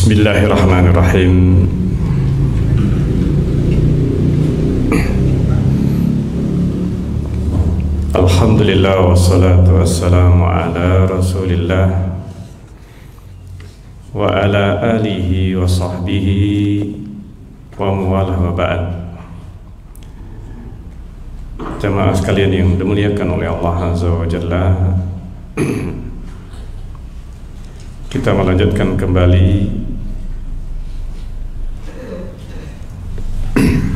Bismillahirrahmanirrahim. Alhamdulillah wassalatu wassalamu ala Rasulillah wa ala alihi wa sahbihi wa muwalah wa ba'd. Jemaah sekalian yang dimuliakan oleh Allah Azza wa Jalla, kita melanjutkan kembali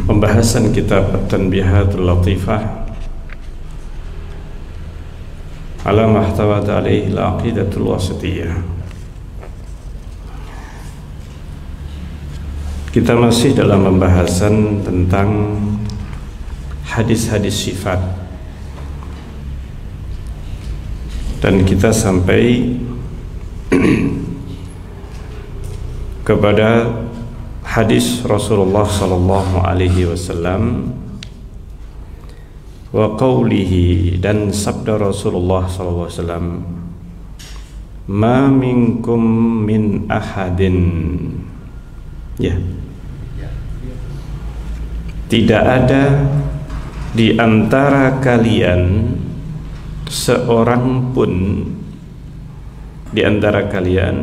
pembahasan kitab At-Tanbihatul Latifah ala mahtawat alaihi al-aqidatul wasitiyah. Kita masih dalam pembahasan tentang hadis-hadis sifat, dan kita sampai kepada hadis Rasulullah sallallahu alaihi wasallam wa qawlihi, dan sabda Rasulullah sallallahu alaihi wasallam, ma minkum min ahadin, ya, tidak ada di antara kalian seorang pun di antara kalian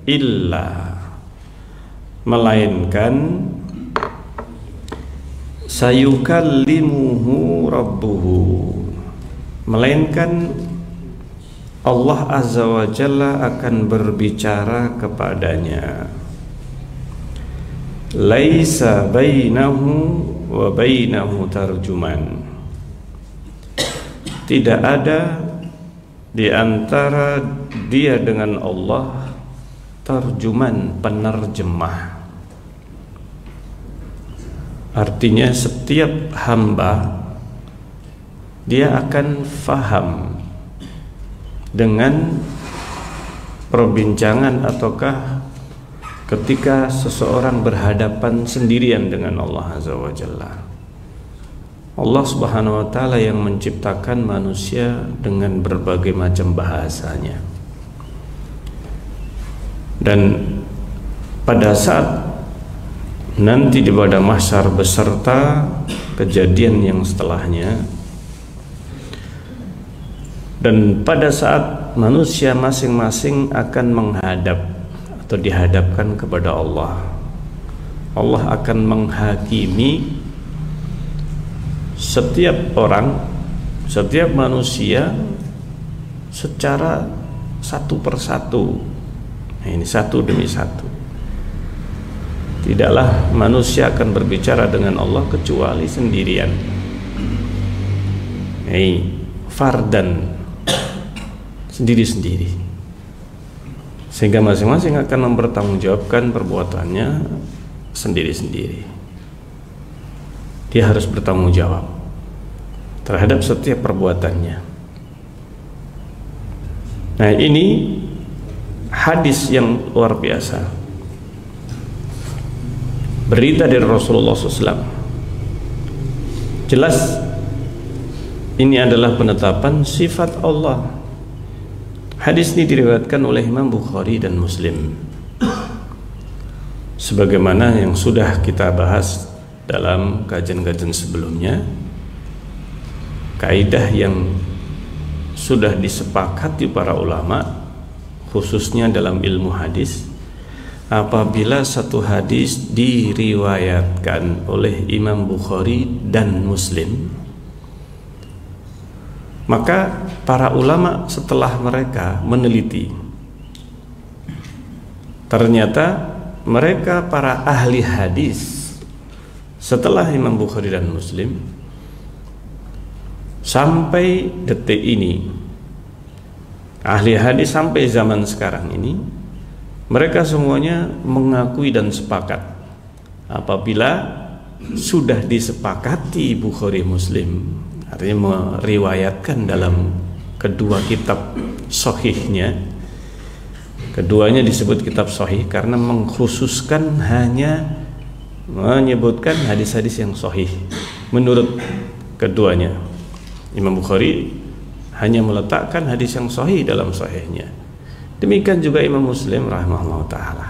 illa, melainkan sayukallimuhu rabbuhu, melainkan Allah Azza wa Jalla akan berbicara kepadanya. Laisa bainahu wa bainahu tarjuman, tidak ada di antara dia dengan Allah tarjuman, penerjemah. Artinya setiap hamba dia akan faham dengan perbincangan ataukah ketika seseorang berhadapan sendirian dengan Allah Azza wa Jalla. Allah Subhanahu wa Ta'ala yang menciptakan manusia dengan berbagai macam bahasanya, dan pada saat nanti di pada mahsyar beserta kejadian yang setelahnya, dan pada saat manusia masing-masing akan menghadap atau dihadapkan kepada Allah, Allah akan menghakimi setiap orang, setiap manusia secara satu persatu. Nah, ini satu demi satu. Tidaklah manusia akan berbicara dengan Allah kecuali sendirian. Fardan, sendiri-sendiri. Sehingga masing-masing akan mempertanggungjawabkan perbuatannya sendiri-sendiri. Dia harus bertanggung jawab terhadap setiap perbuatannya. Nah, ini hadis yang luar biasa, berita dari Rasulullah SAW. Jelas ini adalah penetapan sifat Allah. Hadis ini diriwayatkan oleh Imam Bukhari dan Muslim, sebagaimana yang sudah kita bahas dalam kajian-kajian sebelumnya. Kaidah yang sudah disepakati para ulama, khususnya dalam ilmu hadis, apabila satu hadis diriwayatkan oleh Imam Bukhari dan Muslim, maka para ulama setelah mereka meneliti, ternyata mereka para ahli hadis setelah Imam Bukhari dan Muslim sampai detik ini, ahli hadis sampai zaman sekarang ini, mereka semuanya mengakui dan sepakat apabila sudah disepakati Bukhari Muslim, artinya meriwayatkan dalam kedua kitab sahihnya. Keduanya disebut kitab sahih karena mengkhususkan, hanya menyebutkan hadis-hadis yang sahih menurut keduanya. Imam Bukhari hanya meletakkan hadis yang sahih dalam sahihnya. Demikian juga Imam Muslim rahimahullah ta'ala.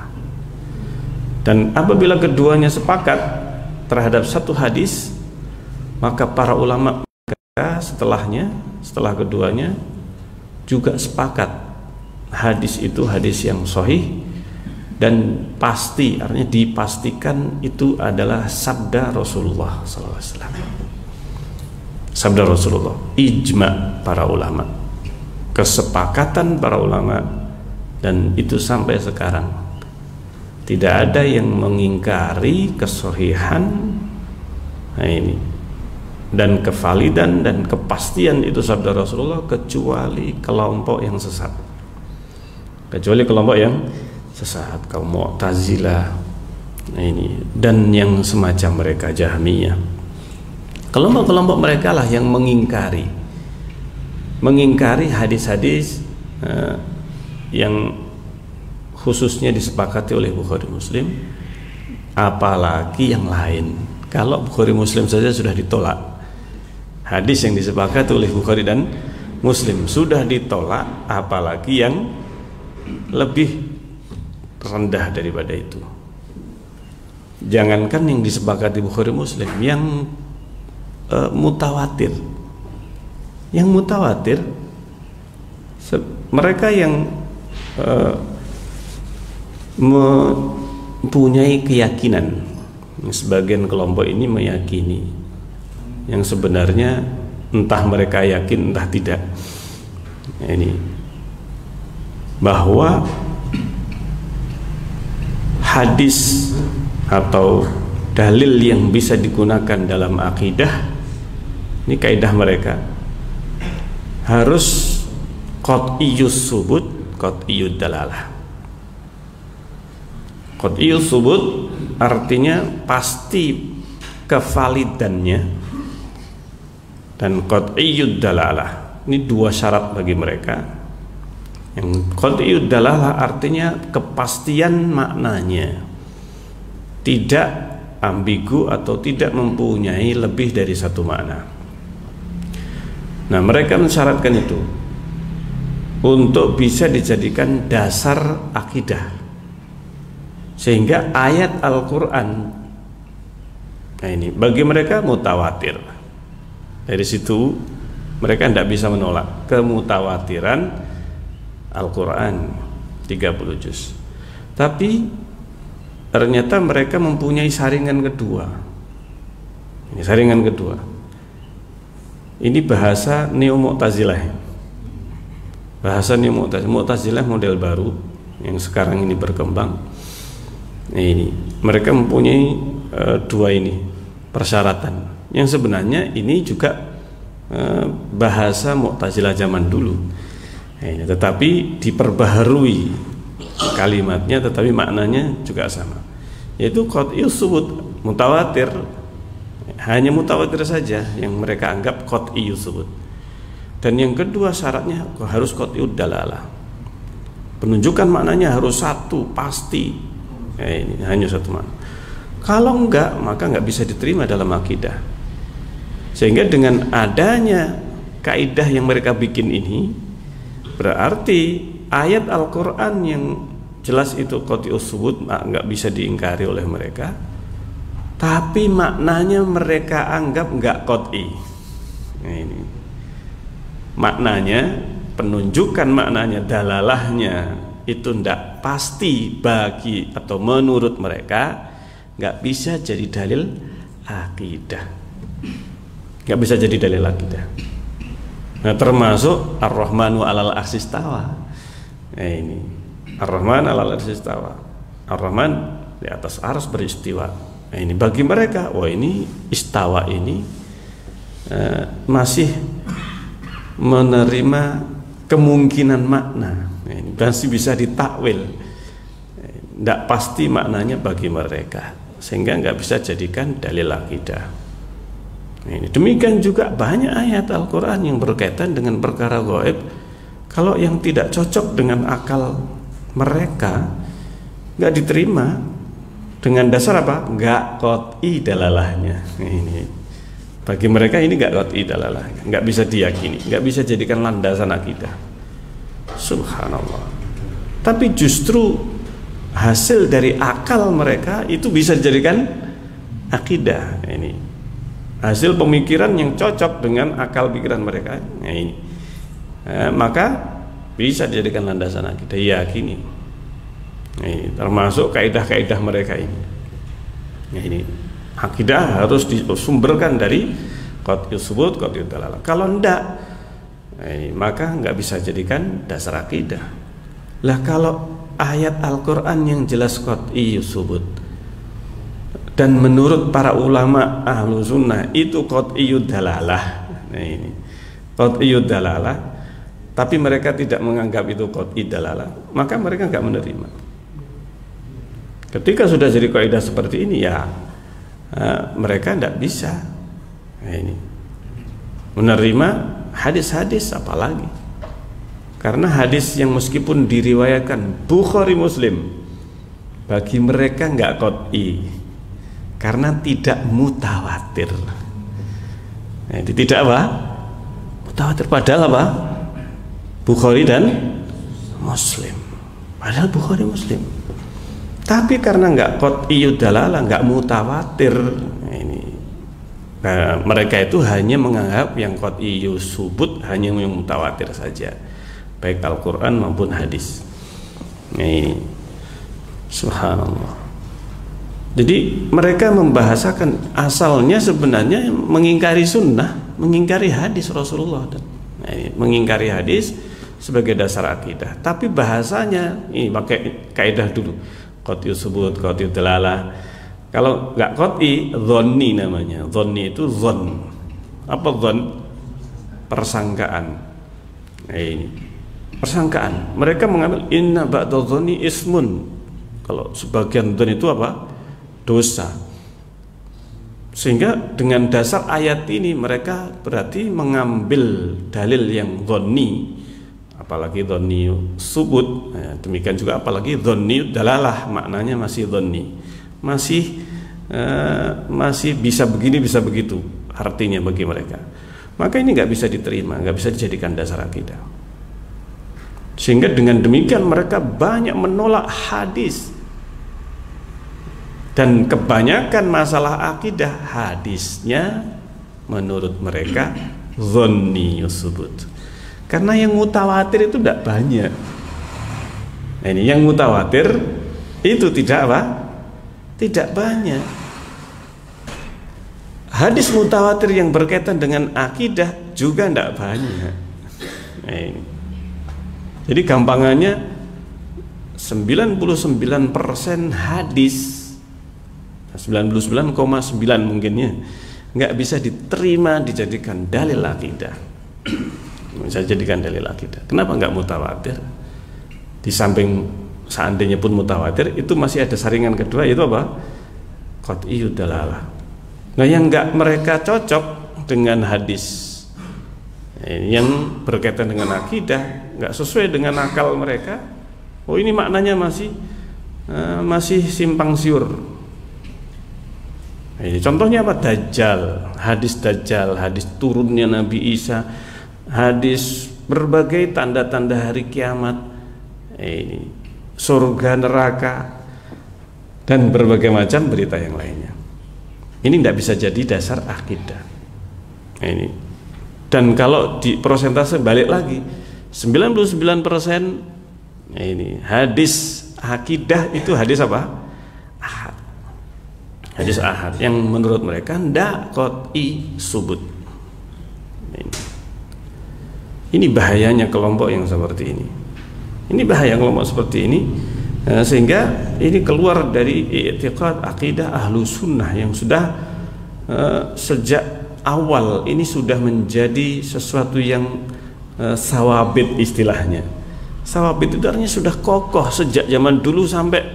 Dan apabila keduanya sepakat terhadap satu hadis, maka para ulama setelah keduanya juga sepakat hadis itu hadis yang sahih dan pasti, artinya dipastikan itu adalah sabda Rasulullah SAW. Sabda Rasulullah, ijma para ulama, kesepakatan para ulama, dan itu sampai sekarang tidak ada yang mengingkari kesahihan dan kevalidan dan kepastian itu sabda Rasulullah, kecuali kelompok yang sesat, kaum Mu'tazilah dan yang semacam mereka, Jahmiyah. Kelompok-kelompok mereka lah yang mengingkari hadis-hadis yang khususnya disepakati oleh Bukhari Muslim, apalagi yang lain. Kalau Bukhari Muslim saja sudah ditolak, hadis yang disepakati oleh Bukhari dan Muslim sudah ditolak, apalagi yang lebih rendah daripada itu. Jangankan yang disepakati Bukhari Muslim, yang mutawatir. Yang mutawatir, mereka yang mempunyai keyakinan, sebagian kelompok ini meyakini yang sebenarnya entah mereka yakin entah tidak, bahwa hadis atau dalil yang bisa digunakan dalam akidah, ini kaidah mereka, harus qat'iyus subut, qat'iyud dalalah. Qat'iyus subut artinya pasti kevalidannya, dan qat'iyud dalalah ini dua syarat bagi mereka. Yang qat'iyud dalalah artinya kepastian maknanya, tidak ambigu atau tidak mempunyai lebih dari satu makna. Nah, mereka mensyaratkan itu untuk bisa dijadikan dasar akidah, sehingga ayat Al-Quran bagi mereka mutawatir. Dari situ mereka tidak bisa menolak kemutawatiran Al-Quran 30 juz. Tapi ternyata mereka mempunyai saringan kedua. Ini saringan kedua. Ini bahasa Neo-Mu'tazilah. Bahasa Neo-Mu'tazilah model baru yang sekarang ini berkembang. Mereka mempunyai dua persyaratan yang sebenarnya ini juga bahasa Mu'tazilah zaman dulu. Tetapi diperbaharui kalimatnya, tetapi maknanya juga sama, yaitu qat'iyus subut, mutawatir, hanya mutawatir saja yang mereka anggap qat'iyus subut. Dan yang kedua syaratnya harus qat'iyud dalalah, penunjukan maknanya harus satu, pasti, ini hanya satu makna. Kalau enggak, maka enggak bisa diterima dalam akidah. Sehingga dengan adanya kaidah yang mereka bikin ini, berarti ayat Al-Quran yang jelas itu qat'iyus subut nggak bisa diingkari oleh mereka, tapi maknanya mereka anggap nggak qat'i. Ini maknanya, penunjukan maknanya, dalalahnya itu ndak pasti bagi atau menurut mereka nggak bisa jadi dalil akidah, nggak bisa jadi dalil akidah. Nah, termasuk Ar-Rahmanu 'alal arsy istawa. Ini Ar-Rahman 'alal arsy istawa. Ar-Rahman di atas arsy beristiwa. Ini bagi mereka, ini istawa ini masih menerima kemungkinan makna. Ini masih bisa ditakwil. Tidak pasti maknanya bagi mereka, sehingga nggak bisa jadikan dalil akidah. Demikian juga banyak ayat Al-Quran yang berkaitan dengan perkara gaib, kalau yang tidak cocok dengan akal mereka nggak diterima. Dengan dasar apa? Nggak qat'i dalalahnya. Ini bagi mereka ini nggak qat'i dalalahnya, nggak bisa diyakini, nggak bisa jadikan landasan akidah. Subhanallah. Tapi justru hasil dari akal mereka itu bisa dijadikan akidah. Ini hasil pemikiran yang cocok dengan akal pikiran mereka. Nah, ini maka bisa dijadikan landasan akidah, yakini. Ini termasuk kaidah-kaidah mereka ini. Nah, ini akidah harus disumberkan dari qat'iyus subut, qat'iyud dalalah. Kalau enggak, maka nggak bisa jadikan dasar akidah. Lah kalau ayat Al-Quran yang jelas qat'iyus subut dan menurut para ulama ahlu sunnah itu qat'iyud dalalah, nah ini qat'iyud dalalah, tapi mereka tidak menganggap itu qat'i dalalah, maka mereka nggak menerima. Ketika sudah jadi kaidah seperti ini, ya mereka tidak bisa ini menerima hadis-hadis, apalagi karena hadis yang meskipun diriwayatkan Bukhari Muslim, bagi mereka nggak qat'i karena tidak mutawatir. Nah, itu tidak apa? Mutawatir, padahal apa? Bukhari dan Muslim, padahal Bukhari Muslim. Tapi karena nggak qat'iyud dalalah, nggak mutawatir, nah, mereka itu hanya menganggap yang qat'iyus subut hanya yang mutawatir saja, baik Al-Quran maupun hadis. Nah, ini subhanallah. Jadi mereka membahasakan asalnya sebenarnya mengingkari sunnah, mengingkari hadis Rasulullah, nah, ini mengingkari hadis sebagai dasar akidah. Tapi bahasanya ini pakai kaidah dulu, qat'iyus subut, qat'iyud dalalah. Kalau nggak qat'i, dhonni namanya. Dhonni itu dhon. Apa dhon? Persangkaan. Nah, ini persangkaan. Mereka mengambil inna ba'da dhonni ismun. Kalau sebagian dhon itu apa? Dosa. Sehingga dengan dasar ayat ini mereka berarti mengambil dalil yang dhonni, apalagi dhonni subut. Nah, demikian juga apalagi dhonni dalalah, maknanya masih dhonni. Masih bisa begini bisa begitu artinya bagi mereka, maka ini nggak bisa diterima, nggak bisa dijadikan dasar akidah. Sehingga dengan demikian mereka banyak menolak hadis, dan kebanyakan masalah akidah hadisnya menurut mereka dhanni subut, karena yang mutawatir itu tidak banyak. Nah, ini yang mutawatir itu tidak apa? Tidak banyak. Hadis mutawatir yang berkaitan dengan akidah juga tidak banyak. Nah, ini. Jadi gampangannya 99% hadis, 99,9 mungkinnya nggak bisa diterima dijadikan dalil akidah. Bisa jadikan dalil akidah. Kenapa nggak mutawatir? Di samping seandainya pun mutawatir, itu masih ada saringan kedua, itu apa? Qat'iyud dalalah. Nah, yang enggak mereka cocok dengan hadis yang berkaitan dengan akidah, enggak sesuai dengan akal mereka. Oh, ini maknanya masih simpang siur. Nah, ini contohnya apa? Dajjal, hadis Dajjal, hadis turunnya Nabi Isa, hadis berbagai tanda-tanda hari kiamat. Ini surga, neraka, dan berbagai macam berita yang lainnya. Ini tidak bisa jadi dasar akidah. Ini. Dan kalau di persentase balik lagi, 99% ini hadis akidah itu hadis apa? Ahad. Hadis ahad yang menurut mereka tidak qat'i subut. Ini bahayanya kelompok yang seperti ini. Ini bahaya kelompok seperti ini, sehingga ini keluar dari i'tiqad akidah ahlu sunnah yang sudah sejak awal ini sudah menjadi sesuatu yang sawabit istilahnya. Sawabit itu artinya sudah kokoh sejak zaman dulu sampai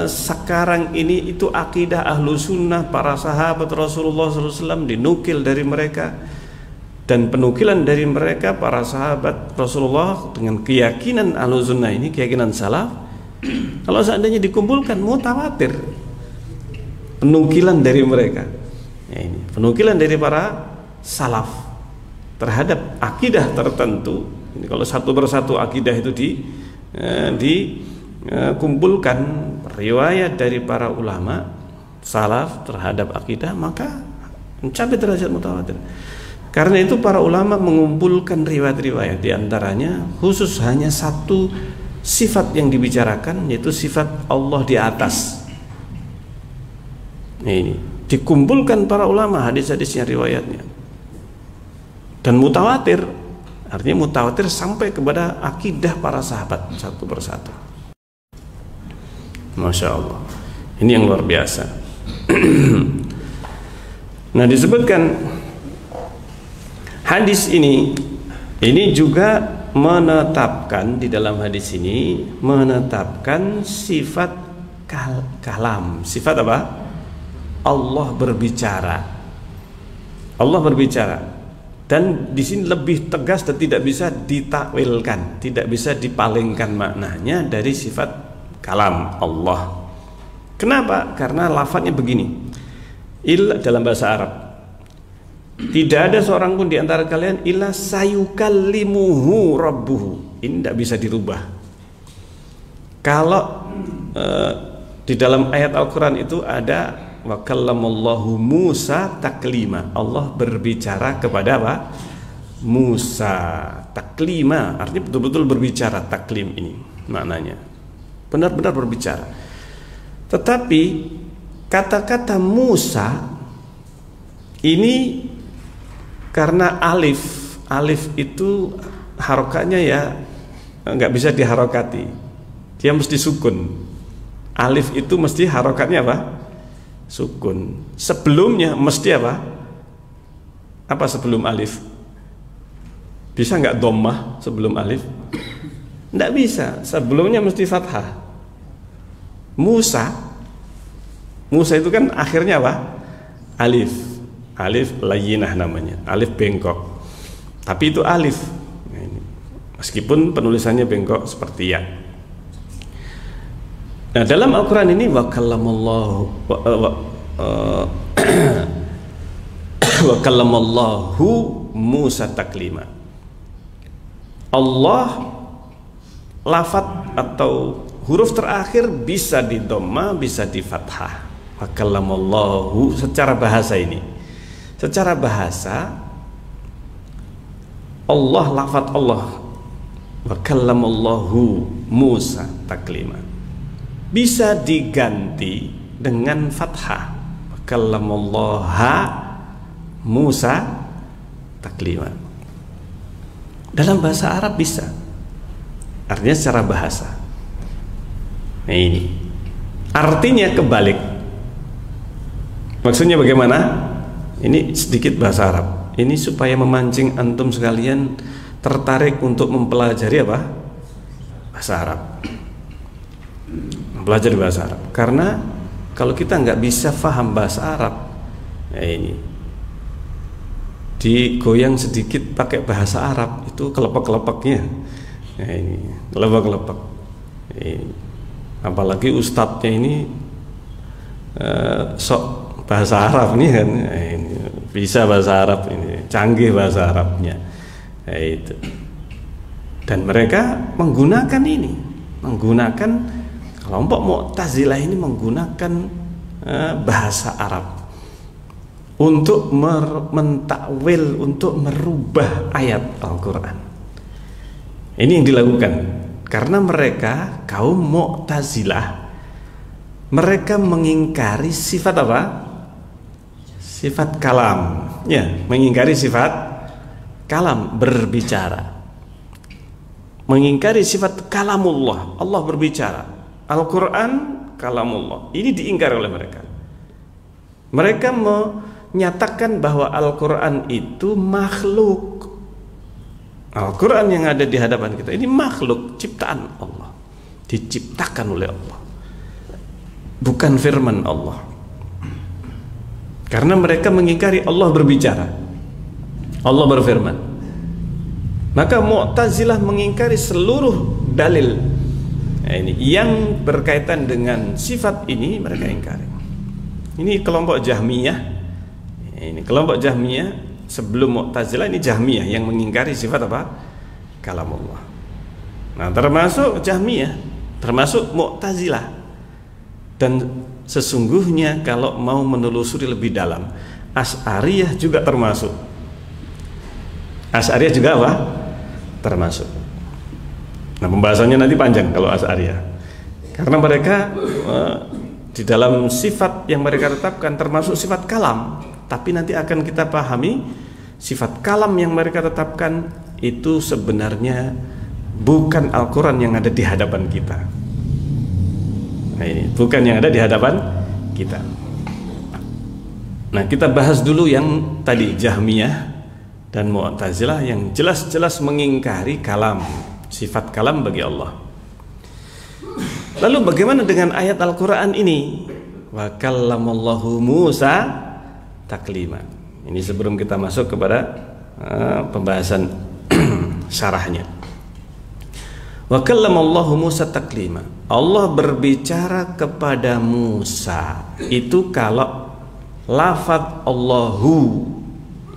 sekarang ini. Itu akidah ahlu sunnah, para sahabat Rasulullah SAW dinukil dari mereka. Dan penukilan dari mereka para sahabat Rasulullah dengan keyakinan ahlu sunnah ini, keyakinan salaf, kalau seandainya dikumpulkan mutawatir penukilan dari mereka. Ya, ini penukilan dari para salaf terhadap akidah tertentu. Ini kalau satu persatu akidah itu kumpulkan riwayat dari para ulama salaf terhadap akidah, maka mencapai derajat mutawatir. Karena itu para ulama mengumpulkan riwayat-riwayat, diantaranya khusus hanya satu sifat yang dibicarakan, yaitu sifat Allah di atas. Ini dikumpulkan para ulama hadis-hadisnya, riwayatnya, dan mutawatir. Artinya mutawatir sampai kepada akidah para sahabat satu persatu. Masya Allah, ini yang luar biasa. Nah, disebutkan hadis ini juga menetapkan, di dalam hadis ini menetapkan sifat kalam. Sifat apa? Allah berbicara. Allah berbicara. Dan di sini lebih tegas dan tidak bisa ditakwilkan, tidak bisa dipalingkan maknanya dari sifat kalam Allah. Kenapa? Karena lafadznya begini. Dalam bahasa Arab, tidak ada seorang pun di antara kalian illa sayukallimuhu rabbuhu. Ini tidak bisa dirubah. Kalau di dalam ayat Al-Quran itu ada wa kallamallahu Musa taklima. Allah berbicara kepada apa? Musa taklima. Artinya betul-betul berbicara. Taklim ini maknanya benar-benar berbicara. Tetapi kata-kata Musa ini karena alif itu harokatnya ya nggak bisa diharokati, dia mesti sukun. Alif itu mesti harokatnya apa? Sukun. Sebelumnya mesti apa? Apa sebelum alif? Bisa nggak dhammah sebelum alif? Nggak bisa. Sebelumnya mesti fathah. Musa itu kan akhirnya apa? Alif. Alif layyinah namanya. Alif bengkok. Tapi itu alif. Nah, ini. Meskipun penulisannya bengkok seperti ya. Nah, dalam Al-Quran ini wa kallamallahu Musa taklima. Allah, lafaz atau huruf terakhir bisa di dhamma, bisa di fathah. Wa kallamallahu secara bahasa ini. Secara bahasa Allah, lafaz Allah wa kallamallahu Musa taklima bisa diganti dengan fathah. Wa kallamallaha Musa taklima. Dalam bahasa Arab bisa. Artinya secara bahasa. Nah, ini artinya kebalik. Maksudnya bagaimana? Ini sedikit bahasa Arab. Ini supaya memancing antum sekalian tertarik untuk mempelajari apa? Bahasa Arab. Mempelajari bahasa Arab. Karena kalau kita nggak bisa paham bahasa Arab, ya ini digoyang sedikit pakai bahasa Arab itu kelepek-kelepeknya. Ya ini kelepek-kelepek. Apalagi ustadznya ini sok bahasa Arab nih kan, ini bisa bahasa Arab, ini canggih bahasa Arabnya, itu. Dan mereka menggunakan ini, menggunakan kelompok Mu'tazilah ini menggunakan bahasa Arab untuk mentakwil, untuk merubah ayat Al-Quran. Ini yang dilakukan karena mereka kaum Mu'tazilah, mereka mengingkari sifat apa? Sifat kalam, ya, mengingkari sifat kalam, berbicara, mengingkari sifat kalamullah, Allah berbicara, Al-Quran kalamullah. Ini diingkari oleh mereka. Mereka menyatakan bahwa Al-Quran itu makhluk. Al-Quran yang ada di hadapan kita ini makhluk, ciptaan Allah, diciptakan oleh Allah, bukan firman Allah. Karena mereka mengingkari Allah berbicara, Allah berfirman. Maka Mu'tazilah mengingkari seluruh dalil ini yang berkaitan dengan sifat ini, mereka ingkari. Ini kelompok Jahmiyah. Ini kelompok Jahmiyah sebelum Mu'tazilah, ini Jahmiyah yang mengingkari sifat apa? Kalamullah. Nah, termasuk Jahmiyah termasuk Mu'tazilah. Dan sesungguhnya kalau mau menelusuri lebih dalam, Asy'ariyah juga termasuk. Asy'ariyah juga apa? Termasuk. Nah, pembahasannya nanti panjang kalau Asy'ariyah. Karena mereka di dalam sifat yang mereka tetapkan termasuk sifat kalam. Tapi nanti akan kita pahami sifat kalam yang mereka tetapkan itu sebenarnya bukan Al-Quran yang ada di hadapan kita. Nah, ini bukan yang ada di hadapan kita. Nah, kita bahas dulu yang tadi Jahmiyah dan Mu'tazilah yang jelas-jelas mengingkari kalam, sifat kalam bagi Allah. Lalu bagaimana dengan ayat Al-Quran ini? Wa kallamallahu Musa taklima. Ini sebelum kita masuk kepada pembahasan syarahnya. Wa kallamallahu Musa taklima. Allah berbicara kepada Musa. Itu kalau lafaz Allahu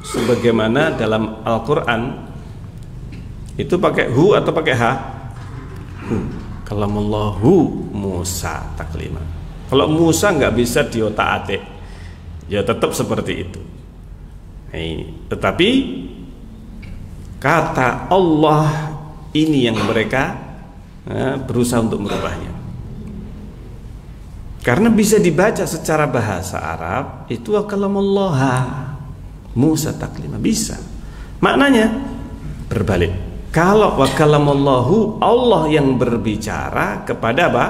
sebagaimana dalam Al-Quran itu pakai hu atau pakai ha? Hu. Kallamallahu Musa taklima. Kalau Musa nggak bisa diotak-atik, ya tetap seperti itu. Tetapi kata Allah ini yang mereka berusaha untuk merubahnya. Karena bisa dibaca secara bahasa Arab itu kalamullaha Musa taklima, bisa. Maknanya berbalik. Kalau wa kalamallahu Allah yang berbicara kepada apa?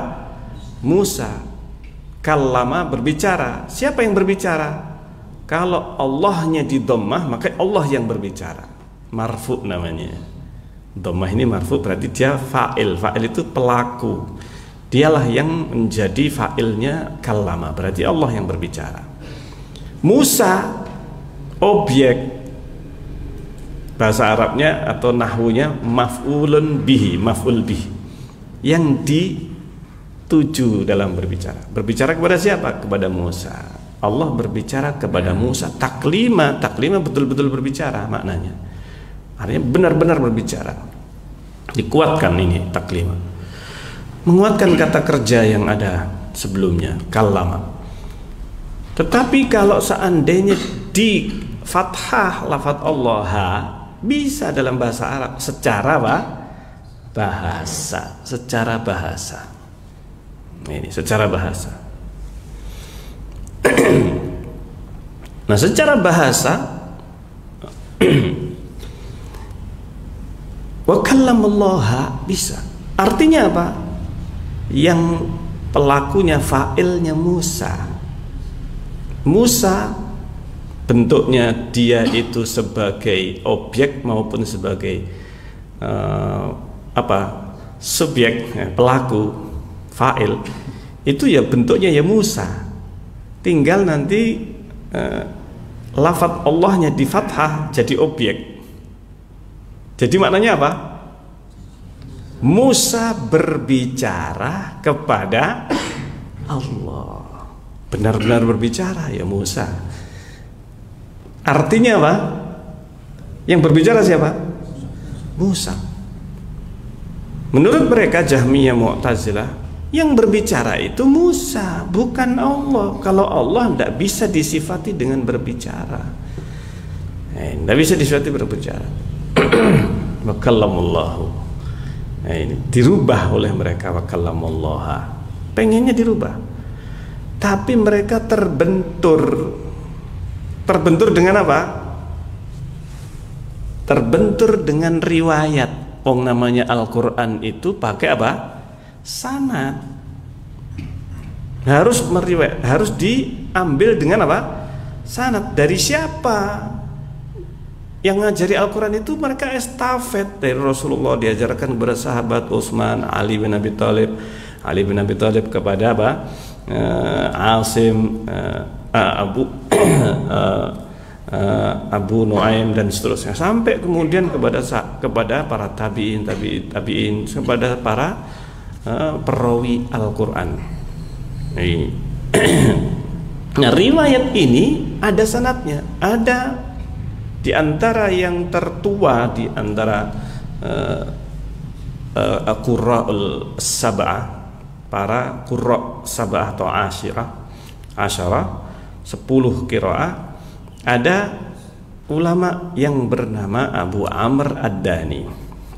Musa. Kallama berbicara. Siapa yang berbicara? Kalau Allahnya di dhammah maka Allah yang berbicara. Marfu namanya. Dhammah ini marfu berarti dia fa'il. Fa'il itu pelaku. Dialah yang menjadi fa'ilnya kallama. Berarti Allah yang berbicara. Musa objek. Bahasa Arabnya atau nahwunya maf'ulun bihi, maf'ul bihi. Yang dituju dalam berbicara. Berbicara kepada siapa? Kepada Musa. Allah berbicara kepada Musa taklima. Taklima betul-betul berbicara maknanya. Artinya benar-benar berbicara. Dikuatkan ini taklima. Menguatkan kata kerja yang ada sebelumnya, kallama. Tetapi kalau seandainya di fathah lafaz Allah bisa dalam bahasa Arab secara apa? Bahasa, secara bahasa. Ini secara bahasa. Nah, secara bahasa wa kallamallaha bisa. Artinya apa? Yang pelakunya fa'ilnya Musa. Musa bentuknya dia itu sebagai objek maupun sebagai subjek, pelaku, fa'il itu ya bentuknya ya Musa. Tinggal nanti lafaz Allahnya di fathah jadi objek. Jadi maknanya apa? Musa berbicara kepada Allah. Benar-benar berbicara ya Musa. Artinya apa? Yang berbicara siapa? Musa. Menurut mereka Jahmiyah Mu'tazilah, yang berbicara itu Musa, bukan Allah. Kalau Allah tidak bisa disifati dengan berbicara. Tidak bisa disifati berbicara. Wakalamullahu. Ini dirubah oleh mereka wakalamullaha. Pengennya dirubah. Tapi mereka terbentur dengan apa? Terbentur dengan riwayat. Namanya Al-Quran itu pakai apa? Sanad. Harus diambil dengan apa? Sanad. Dari siapa? Yang ngajari Al-Quran itu mereka estafet dari Rasulullah, diajarkan kepada sahabat Utsman, Ali bin Abi Thalib kepada apa? Asim, Abu Nuaim dan seterusnya, sampai kemudian kepada para tabi'in, kepada para perawi Al-Quran. Nah, riwayat ini ada sanadnya, ada di antara yang tertua di antara Qurra'ul Sab'ah para qurra sab'ah atau asyarah 10 qiraah, ada ulama yang bernama Abu Amr Ad-Dani.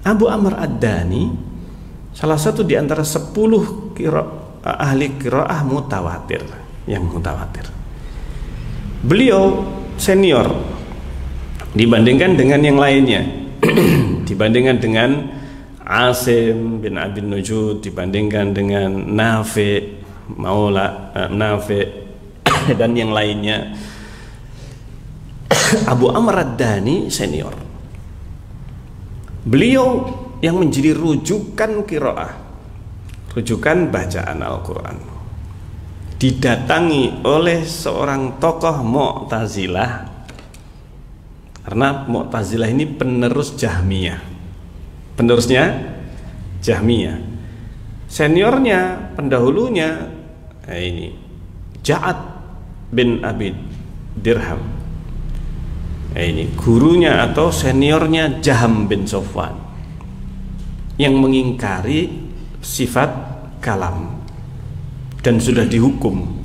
Abu Amr Ad-Dani salah satu di antara 10 ahli qiraah mutawatir, yang mutawatir. Beliau senior dibandingkan dengan yang lainnya. Dibandingkan dengan Asim bin Abin Nujud, dibandingkan dengan Nafi Maula Nafi dan yang lainnya. Abu Amr Ad-Dani senior. Beliau yang menjadi rujukan qiraah, rujukan bacaan Al-Quran, didatangi oleh seorang tokoh Mu'tazilah, karena Mu'tazilah ini penerus Jahmiyah, penerusnya Jahmiyah. Seniornya, pendahulunya ini Ja'ad bin Abi Dirham. Ini gurunya atau seniornya Jaham bin Sofwan, yang mengingkari sifat kalam dan sudah dihukum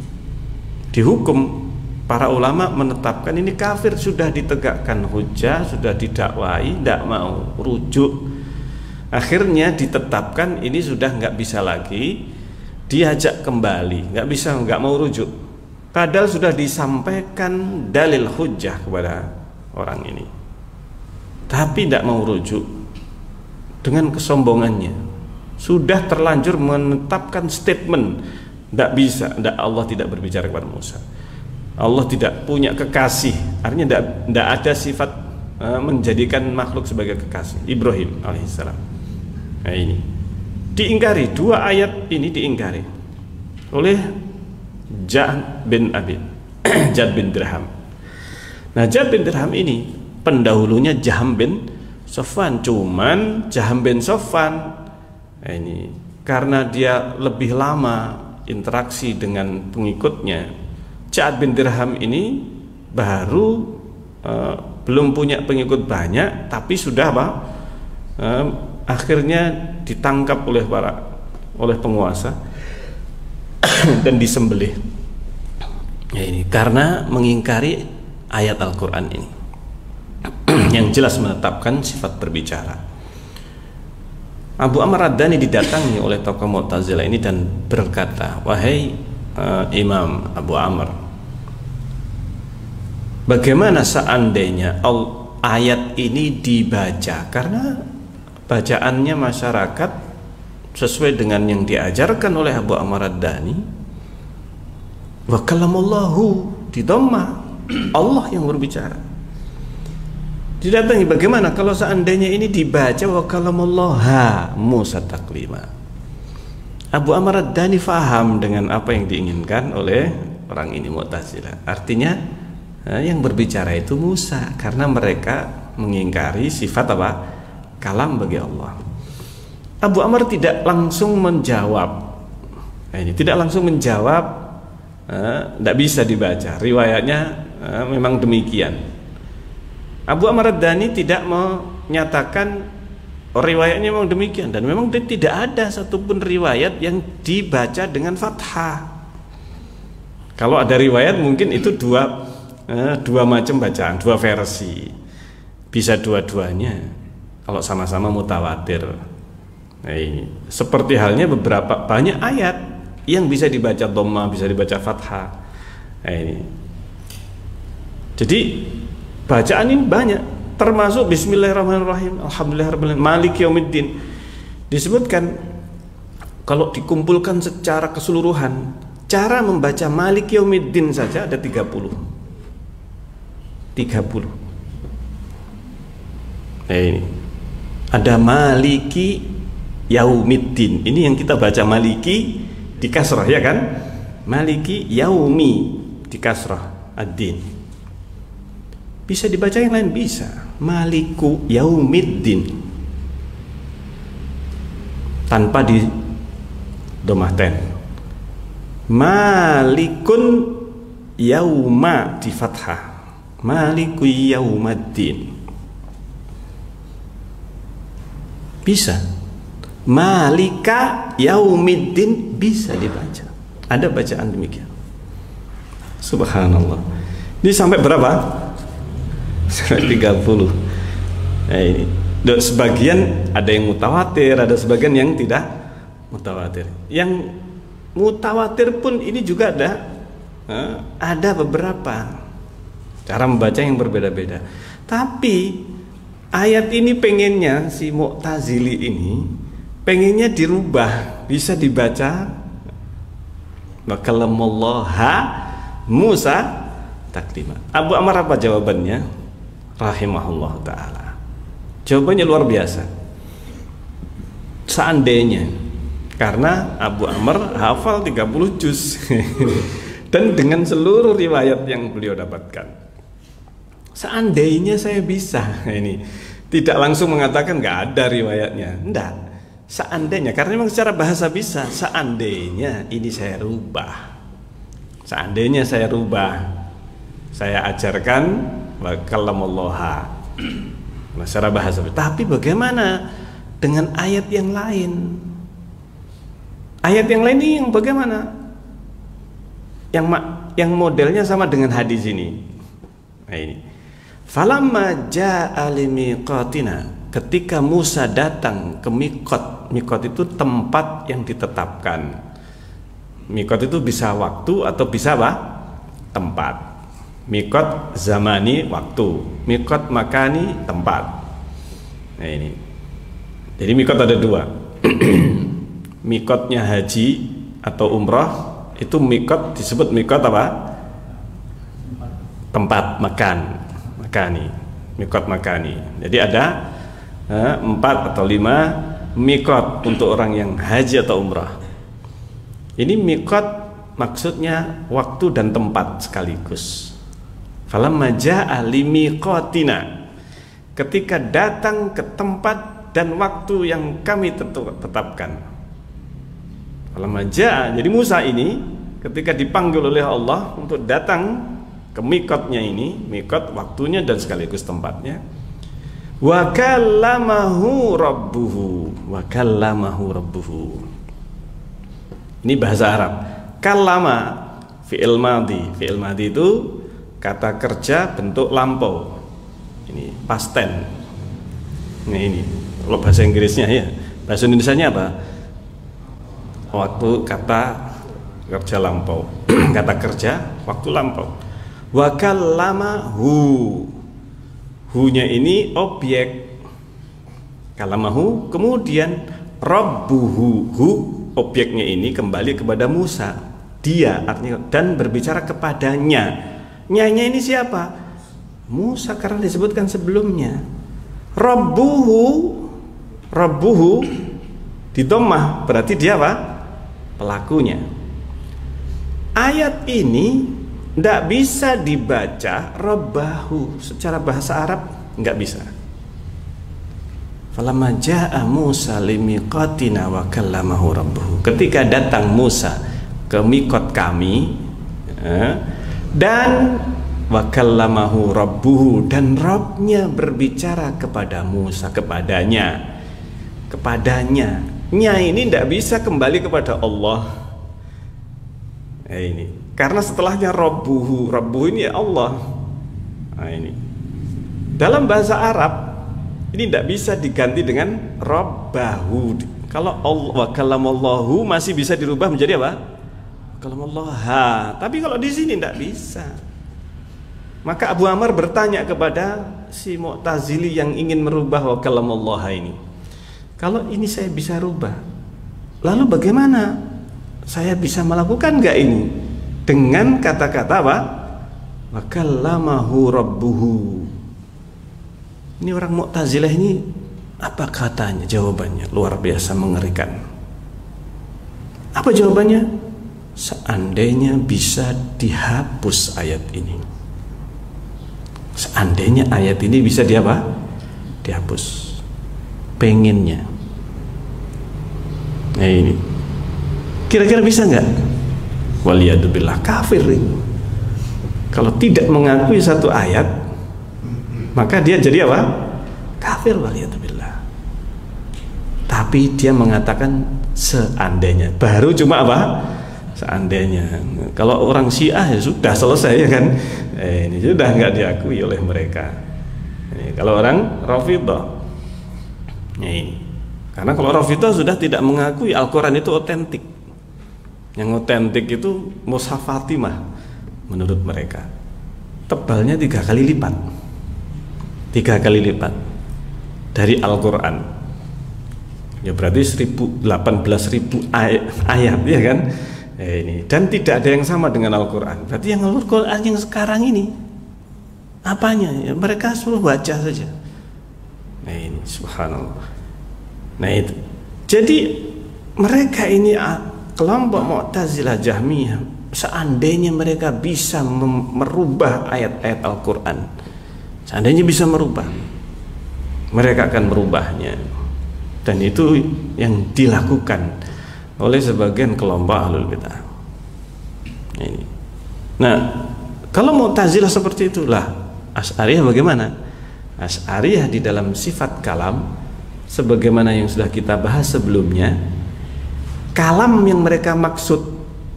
para ulama menetapkan ini kafir, sudah ditegakkan hujah, sudah didakwai, tidak mau rujuk. Akhirnya ditetapkan ini sudah nggak bisa lagi, diajak kembali, nggak mau rujuk, padahal sudah disampaikan dalil hujah kepada orang ini, tapi tidak mau rujuk. Dengan kesombongannya sudah terlanjur menetapkan statement, tidak bisa, Allah tidak berbicara kepada Musa, Allah tidak punya kekasih, artinya tidak ada sifat menjadikan makhluk sebagai kekasih. Ibrahim alaihissalam. Nah, ini diingkari, 2 ayat ini diingkari oleh Ja'ad bin Dirham. Nah, Ja'ad bin Dirham ini pendahulunya Jaham bin Sofwan, cuman Jaham bin Sofwan ini karena dia lebih lama interaksi dengan pengikutnya, Ja'ad bin Dirham ini baru belum punya pengikut banyak, tapi sudah akhirnya ditangkap oleh penguasa dan disembelih. Ya, ini karena mengingkari ayat Al-Quran ini yang jelas menetapkan sifat berbicara. Abu Amr Ad-Dani didatangi oleh tokoh Mu'tazilah ini dan berkata, wahai Imam Abu Amr, bagaimana seandainya ayat ini dibaca, karena bacaannya masyarakat sesuai dengan yang diajarkan oleh Abu Amr Ad-Dani, wa kalamallahu di dhammah, Allah yang berbicara. Didatangi, bagaimana kalau seandainya ini dibaca wa kalamullaha Musa taklima. Abu Amr Ad-Dani faham dengan apa yang diinginkan oleh orang ini Mu'tazilah. Artinya yang berbicara itu Musa, karena mereka mengingkari sifat apa? Kalam bagi Allah. Abu Amr tidak langsung menjawab. Ini tidak langsung menjawab, tidak bisa dibaca. Riwayatnya memang demikian. Abu Amr Ad-Dani tidak menyatakan riwayatnya memang demikian, dan memang tidak ada satupun riwayat yang dibaca dengan fathah. Kalau ada riwayat mungkin itu dua macam bacaan, 2 versi, bisa dua-duanya kalau sama-sama mutawatir. Nah, ini seperti halnya banyak ayat yang bisa dibaca dhammah, bisa dibaca fathah. Nah, ini jadi bacaan ini banyak, termasuk Bismillahirrahmanirrahim, Alhamdulillahirrahmanirrahim, Maliki Yaumiddin. Disebutkan kalau dikumpulkan secara keseluruhan, cara membaca Maliki Yaumiddin saja ada 30. Nah, ini ada Maliki Yaumiddin. Ini yang kita baca Maliki di kasrah, ya kan? Maliki Yaumi di kasrah ad-din. Bisa dibaca yang lain, bisa Maliku Yaumiddin tanpa di dhammah ten. Malikun Yauma di fathah, Maliku Yaumiddin. Bisa. Malika yaumiddin bisa dibaca. Ada bacaan demikian. Subhanallah. Ini sampai berapa? Sampai 30. Nah ini. Sebagian ada yang mutawatir, ada sebagian yang tidak mutawatir. Yang mutawatir pun ini juga ada beberapa cara membaca yang berbeda-beda. Tapi ayat ini pengennya si Mu'tazili ini pengennya dirubah, bisa dibaca wakallamallaha Musa taklima. Abu Amr apa jawabannya? Rahimahullah ta'ala. Jawabannya luar biasa. Seandainya, karena Abu Amr hafal 30 juz dan dengan seluruh riwayat yang beliau dapatkan. Seandainya saya bisa, ini tidak langsung mengatakan nggak ada riwayatnya, enggak. Seandainya, karena memang secara bahasa bisa. Seandainya ini saya rubah, seandainya saya rubah, saya ajarkan wakallamallaha. Nah, secara bahasa. Tapi bagaimana dengan ayat yang lain? Ayat yang lain ini yang bagaimana? Yang modelnya sama dengan hadis ini. Nah ini. Falamma jaa'a limiqatina, ketika Musa datang ke miqat. Miqat itu tempat yang ditetapkan. Miqat itu bisa waktu atau bisa apa? Tempat. Miqat zamani waktu, miqat makani tempat. Nah ini. Jadi miqat ada dua. Miqatnya haji atau umrah itu miqat disebut miqat apa? Tempat makani. Miqat makani. Jadi ada 4 atau 5 miqat untuk orang yang haji atau umrah. Ini miqat maksudnya waktu dan tempat sekaligus. Falamma jaa'a limiqatina, ketika datang ke tempat dan waktu yang kami tetapkan. Falamma jaa'a, jadi Musa ini ketika dipanggil oleh Allah untuk datang ke miqatnya ini, miqat waktunya dan sekaligus tempatnya. Wa kallamahu rabbuhu. Ini bahasa Arab. Kallama fi'il madhi. Fi'il madhi itu kata kerja bentuk lampau. Ini past tense. Nah ini kalau bahasa Inggrisnya ya. Bahasa Indonesianya apa? Waktu kata kerja lampau. Kata kerja waktu lampau. Wa kallamahu. Hu-nya ini objek. Kallamahu, kemudian rabbuhu. Hu objeknya ini kembali kepada Musa. Dia artinya dan berbicara kepadanya. Nyanya ini siapa? Musa, karena disebutkan sebelumnya. Rabbuhu di dhammah, berarti dia apa? Pelakunya. Ayat ini tidak bisa dibaca rabbahu secara bahasa Arab, nggak bisa. Falamma jaa'a Musa limiqatina wa kallamahu rabbuhu. Ketika datang Musa ke miqat kami, dan wa kallamahu rabbuhu, dan Rabbnya berbicara kepada Musa, kepadanya. Nya ini tidak bisa kembali kepada Allah. Ini karena setelahnya rabbuhu ini ya Allah. Nah ini dalam bahasa Arab ini tidak bisa diganti dengan rabbahu. Kalau Allah wa kallamallahu masih bisa dirubah menjadi apa? Kalamallaha. Tapi kalau di sini tidak bisa. Maka Abu Amr bertanya kepada si Mu'tazili yang ingin merubah wa kalamallaha ini. Kalau ini saya bisa rubah, lalu bagaimana saya bisa melakukan enggak ini? Dengan kata-kata apa? Wa kallamahu rabbuhu. Ini orang Mu'tazilah ini apa katanya? Jawabannya luar biasa mengerikan. Apa jawabannya? Seandainya bisa dihapus ayat ini. Seandainya ayat ini bisa dihapus. Pengennya. Nah ini. Kira-kira bisa nggak? Waliyadubillah, kafir ini. Kalau tidak mengakui satu ayat, maka dia jadi apa? Kafir, waliyadubillah. Tapi tapi dia mengatakan seandainya. Baru cuma apa? Seandainya. Kalau orang Syiah ya sudah selesai ya kan. Ini sudah nggak diakui oleh mereka. Kalau orang Rafidhah, karena kalau Rafidhah sudah tidak mengakui Al-Quran itu otentik. Yang otentik itu Mushaf Fatimah menurut mereka. Tebalnya 3 kali lipat. 3 kali lipat dari Al-Quran. Ya berarti 18.000 ayat ya kan. Ini dan tidak ada yang sama dengan Al-Quran. Berarti yang Al-Quran yang sekarang ini apanya? Ya, mereka suruh baca saja. Nah ini subhanallah. Nah itu. Jadi mereka ini kelompok Mu'tazilah Jahmiyah, seandainya mereka bisa merubah ayat-ayat Al-Quran, seandainya bisa merubah, mereka akan merubahnya. Dan itu yang dilakukan oleh sebagian kelompok ahlul bidah. Ini. Nah, kalau Mu'tazilah seperti itulah, Asy'ariyah bagaimana? Asy'ariyah di dalam sifat kalam, sebagaimana yang sudah kita bahas sebelumnya, kalam yang mereka maksud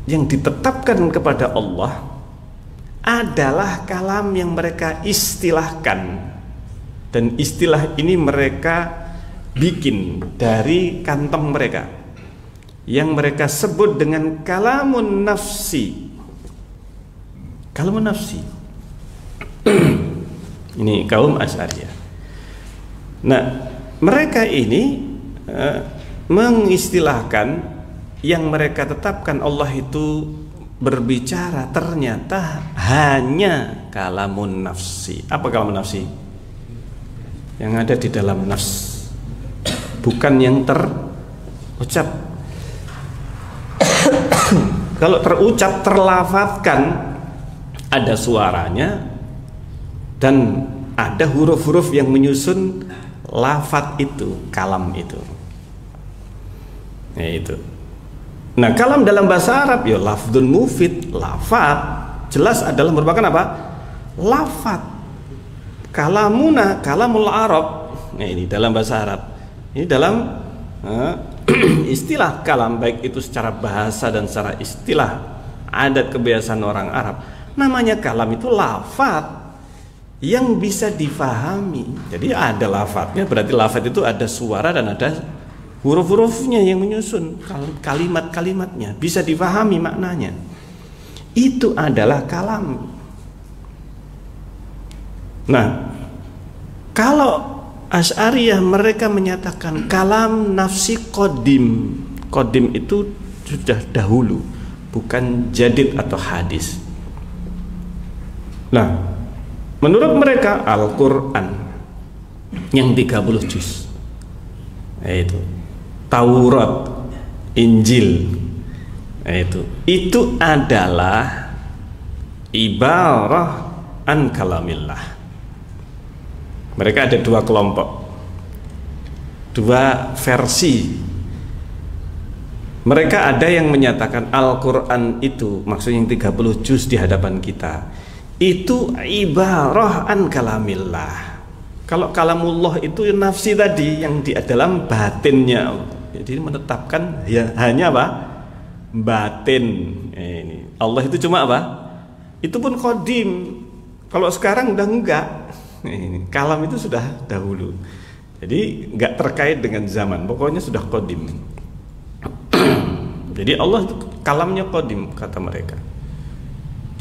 yang ditetapkan kepada Allah adalah kalam yang mereka istilahkan, dan istilah ini mereka bikin dari kantong mereka, yang mereka sebut dengan kalamun nafsi. Kalamun nafsi. Ini kaum Asy'ariyah. Nah, mereka ini mengistilahkan yang mereka tetapkan Allah itu berbicara ternyata hanya kalamun nafsi. Apa kalamun nafsi? Yang ada di dalam nafs, bukan yang terucap. Kalau terucap, terlafadzkan, ada suaranya dan ada huruf-huruf yang menyusun lafadz itu, kalam itu. Nah itu. Nah kalam dalam bahasa Arab ya lafdun mufid, lafadz jelas adalah merupakan apa? Lafadz. Kalamuna, kalamul Arab. Nah ini dalam bahasa Arab. Ini dalam istilah kalam, baik itu secara bahasa dan secara istilah adat kebiasaan orang Arab, namanya kalam itu lafadz yang bisa difahami. Jadi ada lafadznya, berarti lafadz itu ada suara dan ada huruf-hurufnya yang menyusun kalimat-kalimatnya, bisa difahami maknanya. Itu adalah kalam. Nah, kalau Asy'ariyah mereka menyatakan kalam nafsi qadim. Qadim itu sudah dahulu, bukan jadid atau hadis. Nah, menurut mereka Al-Quran yang 30 juz, yaitu Taurat, Injil, itu adalah ibarah an kalamillah. Mereka ada dua kelompok, dua versi. Mereka ada yang menyatakan Al-Quran itu, maksudnya yang 30 juz di hadapan kita, itu ibarah an kalamillah. Kalau kalamullah itu nafsi tadi, yang di dalam batinnya. Jadi menetapkan ya, hanya apa? Batin. Ini Allah itu cuma apa? Itu pun qadim. Kalau sekarang udah enggak. Ini kalam itu sudah dahulu. Jadi enggak terkait dengan zaman. Pokoknya sudah qadim. Jadi Allah itu kalamnya qadim kata mereka.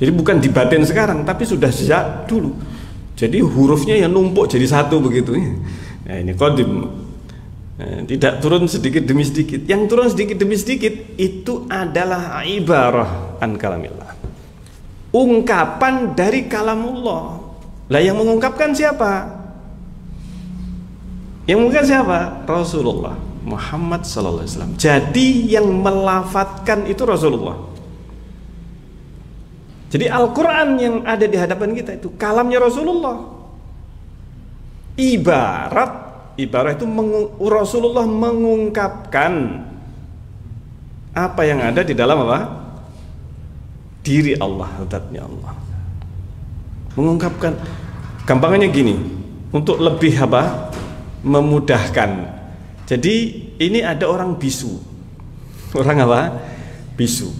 Jadi bukan di batin sekarang, tapi sudah sejak dulu. Jadi hurufnya yang numpuk jadi satu begitu. Nah, ini qadim. Tidak turun sedikit demi sedikit. Yang turun sedikit demi sedikit itu adalah ibarah an kalamillah. Ungkapan dari kalamullah. Lah yang mengungkapkan siapa? Yang mengungkapkan siapa? Rasulullah Muhammad sallallahu alaihi wasallam. Jadi yang melafadzkan itu Rasulullah. Jadi Al-Quran yang ada di hadapan kita itu kalamnya Rasulullah. Ibarat itu Rasulullah mengungkapkan apa yang ada di dalam apa? Diri Allah, zatnya Allah. Mengungkapkan, gampangannya gini, untuk lebih apa? Memudahkan. Jadi ini ada orang bisu. Orang apa? Bisu.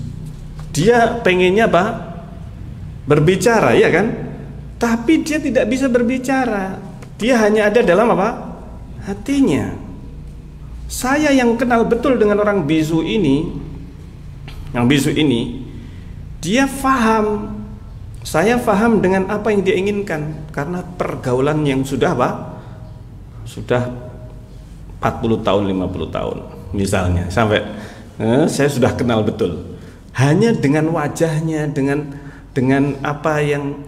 Dia pengennya apa? Berbicara, ya kan? Tapi dia tidak bisa berbicara. Dia hanya ada dalam apa? Hatinya. Saya yang kenal betul dengan orang bisu ini, yang bisu ini, dia faham. Saya faham dengan apa yang dia inginkan karena pergaulan yang sudah apa? Sudah 40 tahun, 50 tahun misalnya, sampai saya sudah kenal betul. Hanya dengan wajahnya, dengan apa yang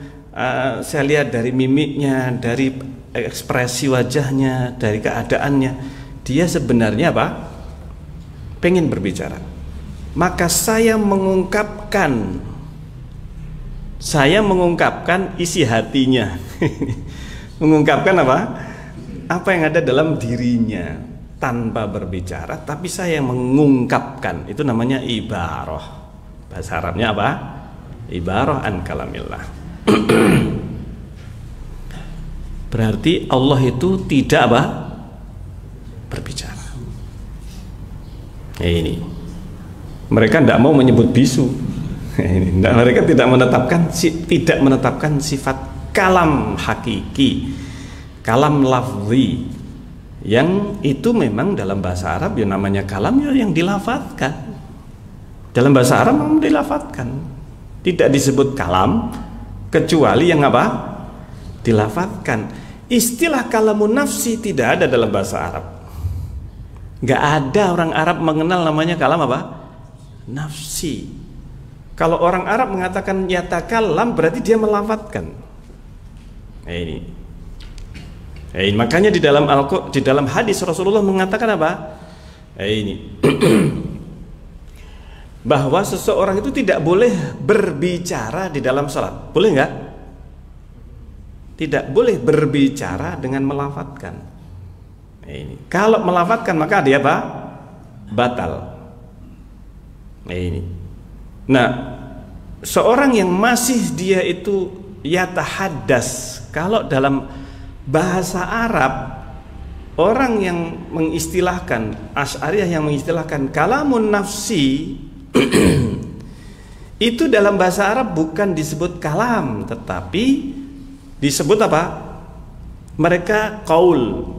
saya lihat dari mimiknya, dari ekspresi wajahnya, dari keadaannya, dia sebenarnya apa? Pengen berbicara. Maka saya mengungkapkan isi hatinya. Mengungkapkan apa? Apa yang ada dalam dirinya tanpa berbicara, tapi saya mengungkapkan. Itu namanya ibarah. Bahasa Arabnya apa? Ibarah an kalamillah. Berarti Allah itu tidak apa? Berbicara. Ini mereka tidak mau menyebut bisu. Mereka tidak menetapkan sifat kalam hakiki, kalam lafzi, yang itu memang dalam bahasa Arab ya namanya kalam ya yang dilafadzkan. Dalam bahasa Arab memang dilafadzkan. Tidak disebut kalam kecuali yang apa? Dilafadzkan. Istilah kalamun nafsi tidak ada dalam bahasa Arab. Nggak ada orang Arab mengenal namanya kalam apa? Nafsi. Kalau orang Arab mengatakan yatakalam berarti dia melafadzkan. Ini. Makanya di dalam hadis Rasulullah mengatakan apa? Ini. Bahwa seseorang itu tidak boleh berbicara di dalam salat. Boleh nggak? Tidak boleh berbicara dengan melafadzkan. Ini. Kalau melafadzkan maka dia apa? Batal. Ini. Nah, seorang yang masih dia itu yatahaddas, kalau dalam bahasa Arab orang yang mengistilahkan Asy'ariyah yang mengistilahkan kalamun nafsi itu dalam bahasa Arab bukan disebut kalam, tetapi disebut apa? Mereka qaul,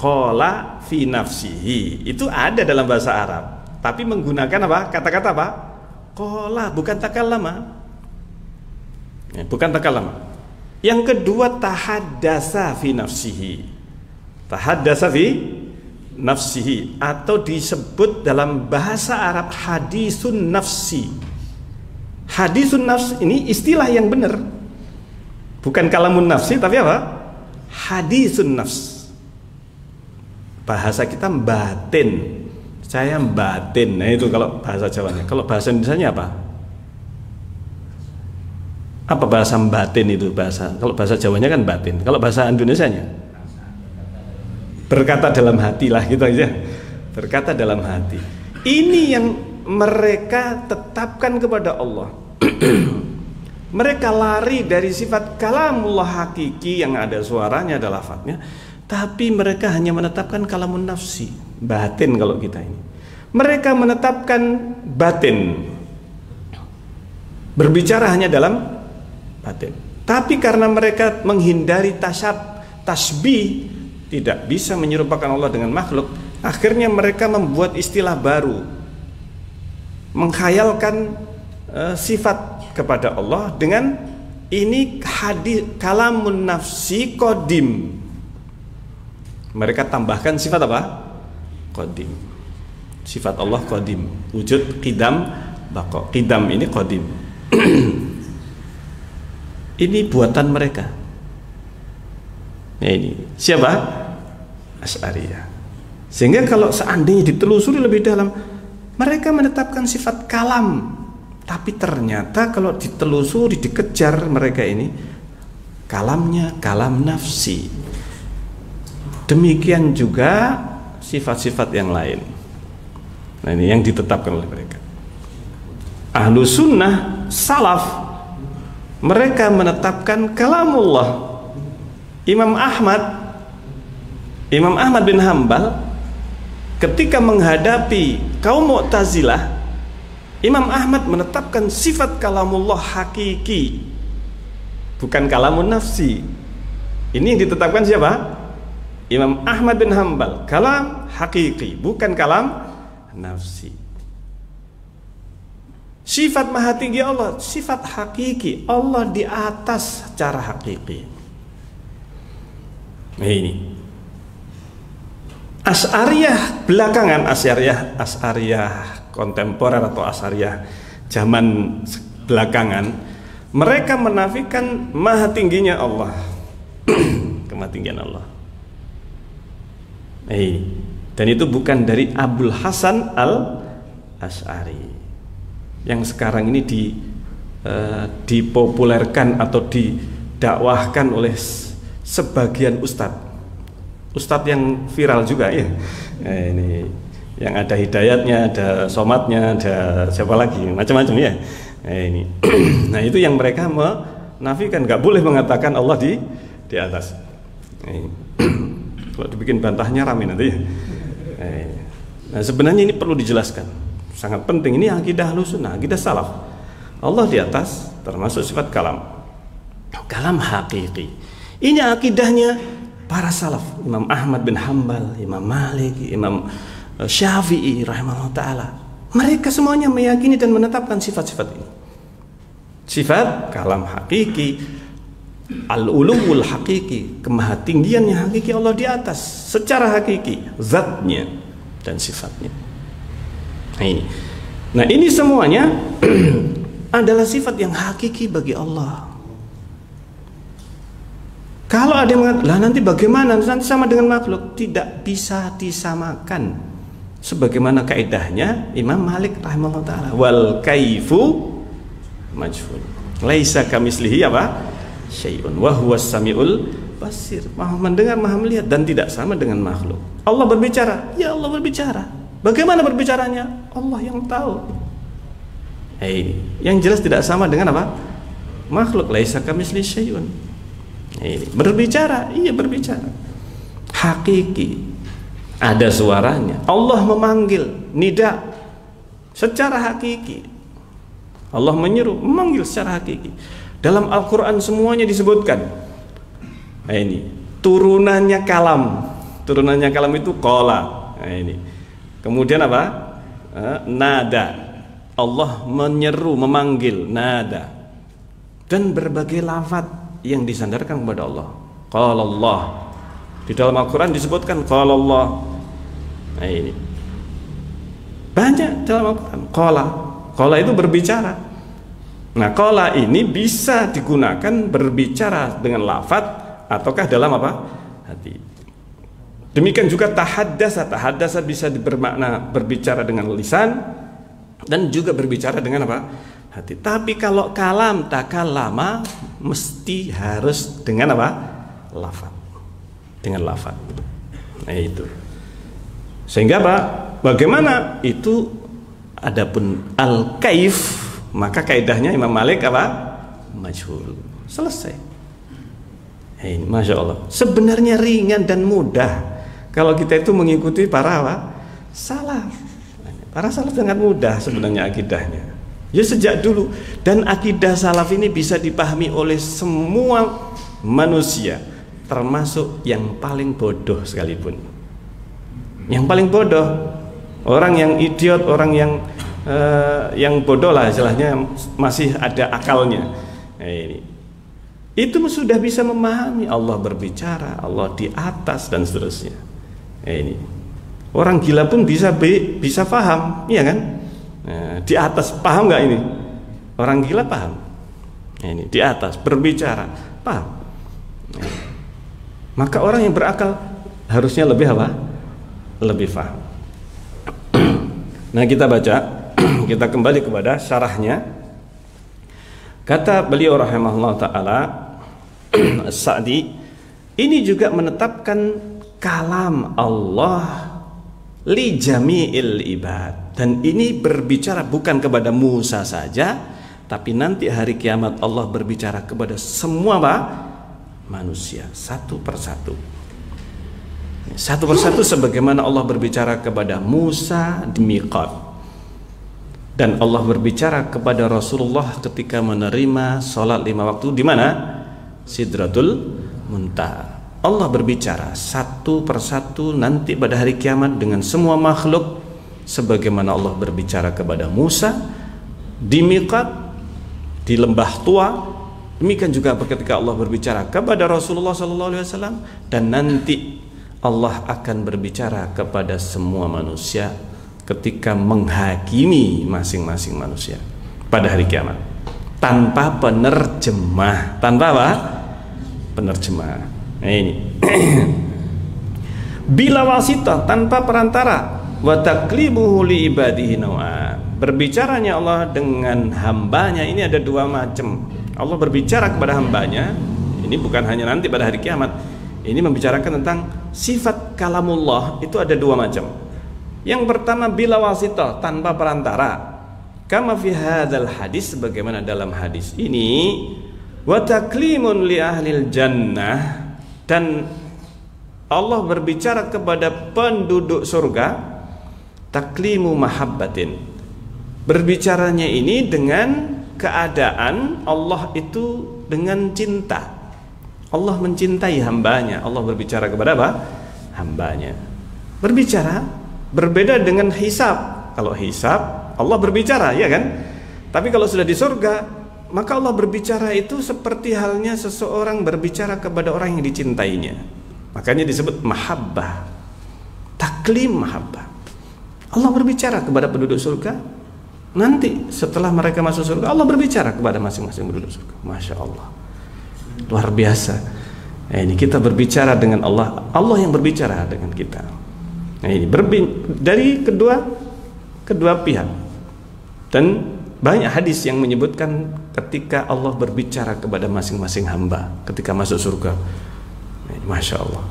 qala fi nafsihi. Itu ada dalam bahasa Arab, tapi menggunakan apa? Kata-kata apa? Qala, bukan takallama. Bukan takallama. Yang kedua tahaddasa fi nafsihi. Tahaddasa fi nafsihi, atau disebut dalam bahasa Arab hadisun nafsi. Hadisun nafs ini istilah yang benar. Bukan kalamun nafsi tapi apa? Hadisun nafs. Bahasa kita batin. Saya batin. Nah itu kalau bahasa Jawanya. Kalau bahasa Indonesianya apa? Apa bahasa batin itu bahasa? Kalau bahasa Jawanya kan batin. Kalau bahasa Indonesianya berkata dalam hati lah gitu aja. Berkata dalam hati. Ini yang mereka tetapkan kepada Allah. Mereka lari dari sifat kalamullah hakiki yang ada suaranya, ada lafadznya, tapi mereka hanya menetapkan kalamun nafsi, batin. Kalau kita ini mereka menetapkan batin, berbicara hanya dalam batin. Tapi karena mereka menghindari tasbih, tidak bisa menyerupakan Allah dengan makhluk, akhirnya mereka membuat istilah baru, menghayalkan sifat kepada Allah dengan ini hadis kalamun nafsi qadim. Mereka tambahkan sifat apa? Qadim. Sifat Allah qadim, wujud qidam, baqa. Qidam ini qadim. Ini buatan mereka. Nah ini siapa? Asy'ariyah. Sehingga kalau seandainya ditelusuri lebih dalam, mereka menetapkan sifat kalam, tapi ternyata kalau ditelusuri, dikejar mereka ini, kalamnya kalam nafsi. Demikian juga sifat-sifat yang lain. Nah ini yang ditetapkan oleh mereka. Ahlu sunnah salaf, mereka menetapkan kalamullah. Imam Ahmad bin Hambal ketika menghadapi kaum Mu'tazilah, Imam Ahmad menetapkan sifat kalamullah hakiki, bukan kalamun nafsi. Ini yang ditetapkan siapa? Imam Ahmad bin Hanbal, kalam hakiki, bukan kalam nafsi. Sifat maha tinggi Allah, sifat hakiki, Allah di atas secara hakiki. Nah ini Asy'ariyah belakangan, Asy'ariyah kontemporer atau Asy'ariyah zaman belakangan, mereka menafikan maha tingginya Allah. Kemahatinggian Allah. Dan itu bukan dari Abul Hasan al-Asy'ari yang sekarang ini dipopulerkan atau didakwahkan oleh sebagian ustadz yang viral juga ya. Ini yang ada hidayatnya, ada somatnya, ada siapa lagi, macam-macam ya. Ini nah itu yang mereka menafikan, nggak boleh mengatakan Allah di atas. Kalau dibikin bantahnya rame nanti ya. Nah sebenarnya ini perlu dijelaskan, sangat penting. Ini akidah Ahlussunnah, akidah salaf. Allah di atas, termasuk sifat kalam hakiki. Ini akidahnya para salaf, Imam Ahmad bin Hanbal, Imam Malik, Imam Syafi'i rahimahullah ta'ala. Mereka semuanya meyakini dan menetapkan sifat-sifat ini. Sifat kalam hakiki, al-uluwul hakiki, kemahatinggian yang hakiki Allah di atas secara hakiki, zatnya dan sifatnya. Nah ini semuanya adalah sifat yang hakiki bagi Allah. Kalau ada yang mengatakan, lah nanti bagaimana, nanti sama dengan makhluk, tidak bisa disamakan. Sebagaimana kaidahnya Imam Malik rahimahullah ta'ala, wal kaifu majhul, laisa kamislihi apa? Syai'un wa huwas samiul basir. Maha mendengar, maha melihat, dan tidak sama dengan makhluk. Allah berbicara, ya Allah berbicara. Bagaimana berbicaranya? Allah yang tahu. Yang jelas tidak sama dengan apa? Makhluk, laisa kamislihi syai'un. Berbicara, iya berbicara. Hakiki, ada suaranya. Allah memanggil, nida secara hakiki. Allah menyeru, memanggil secara hakiki. Dalam Al-Quran semuanya disebutkan. Nah ini turunannya kalam. Turunannya kalam itu qala. Nah ini. Kemudian apa? Nada. Allah menyeru, memanggil, nada. Dan berbagai lafaz yang disandarkan kepada Allah. Qala Allah. Di dalam Al-Quran disebutkan qala Allah. Nah ini. Banyak dalam Al-Quran. Qala itu berbicara. Nah, qala ini bisa digunakan berbicara dengan lafaz ataukah dalam apa? Hati. Demikian juga tahaddasa. Tahaddasa bisa bermakna berbicara dengan lisan dan juga berbicara dengan apa? Hati. Tapi kalau kalam takallama mesti harus dengan apa? Lafaz. Dengan lafaz. Nah itu. Sehingga apa? Bagaimana itu? Adapun al-kaif, maka kaidahnya Imam Malik apa? Majhul. Selesai. Masya Allah. Sebenarnya ringan dan mudah kalau kita itu mengikuti para apa? Salaf. Para salaf sangat mudah sebenarnya akidahnya. Ya sejak dulu. Dan akidah salaf ini bisa dipahami oleh semua manusia, termasuk yang paling bodoh sekalipun. Yang paling bodoh, orang yang idiot, orang yang bodoh lah istilahnya, masih ada akalnya. Nah, ini. Itu sudah bisa memahami Allah berbicara, Allah di atas dan seterusnya. Nah, ini. Orang gila pun bisa paham, iya kan? Nah, di atas paham nggak ini? Orang gila paham. Nah, ini di atas berbicara paham. Nah, maka orang yang berakal harusnya lebih apa? Lebih paham. Nah kita baca, kita kembali kepada syarahnya. Kata beliau rahimahullah ta'ala, Sa'di, ini juga menetapkan kalam Allah li jami'il ibad. Dan ini berbicara bukan kepada Musa saja, tapi nanti hari kiamat Allah berbicara kepada semua manusia satu persatu. Satu persatu sebagaimana Allah berbicara kepada Musa di miqat, dan Allah berbicara kepada Rasulullah ketika menerima sholat 5 waktu di mana? Sidratul Muntaha. Allah berbicara satu persatu nanti pada hari kiamat dengan semua makhluk, sebagaimana Allah berbicara kepada Musa di miqat, di lembah tua. Demikian juga ketika Allah berbicara kepada Rasulullah SAW, dan nanti Allah akan berbicara kepada semua manusia ketika menghakimi masing-masing manusia pada hari kiamat, tanpa penerjemah. Tanpa apa? Penerjemah. Nah ini bila wasitah, tanpa perantara. Wa taklimuhu li ibadihi naw'a. Berbicaranya Allah dengan hambanya ini ada dua macam. Allah berbicara kepada hambanya, ini bukan hanya nanti pada hari kiamat. Ini membicarakan tentang sifat kalamullah, itu ada dua macam. Yang pertama bila wasitah, tanpa perantara. Kama fi hadzal hadis, sebagaimana dalam hadis ini, wa taklimun li ahlil jannah, dan Allah berbicara kepada penduduk surga, taklimu mahabbatin. Berbicaranya ini dengan keadaan Allah itu dengan cinta. Allah mencintai hambanya. Allah berbicara kepada apa? Hambanya. Berbicara berbeda dengan hisab. Kalau hisab Allah berbicara, ya kan? Tapi kalau sudah di surga, maka Allah berbicara itu seperti halnya seseorang berbicara kepada orang yang dicintainya. Makanya disebut mahabbah, taklim mahabbah. Allah berbicara kepada penduduk surga. Nanti setelah mereka masuk surga, Allah berbicara kepada masing-masing penduduk surga. Masya Allah, luar biasa. Nah, ini kita berbicara dengan Allah, Allah yang berbicara dengan kita. Nah, ini dari kedua pihak. Dan banyak hadis yang menyebutkan ketika Allah berbicara kepada masing-masing hamba ketika masuk surga. Nah, Masya Allah.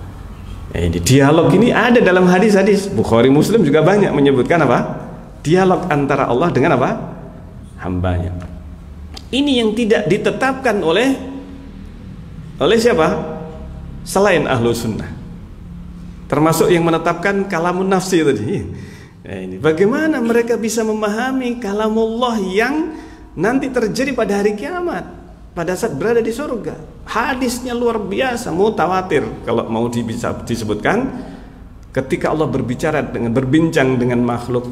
Nah, ini dialog ini ada dalam hadis-hadis. Bukhari, Muslim juga banyak menyebutkan apa? Dialog antara Allah dengan apa? Hambanya. Ini yang tidak ditetapkan oleh siapa? Selain ahlu sunnah. Termasuk yang menetapkan kalamun nafsi tadi. Nah, ini bagaimana mereka bisa memahami kalamullah yang nanti terjadi pada hari kiamat, pada saat berada di surga. Hadisnya luar biasa, mutawatir kalau mau bisa disebutkan. Ketika Allah berbicara dengan berbincang dengan makhluk,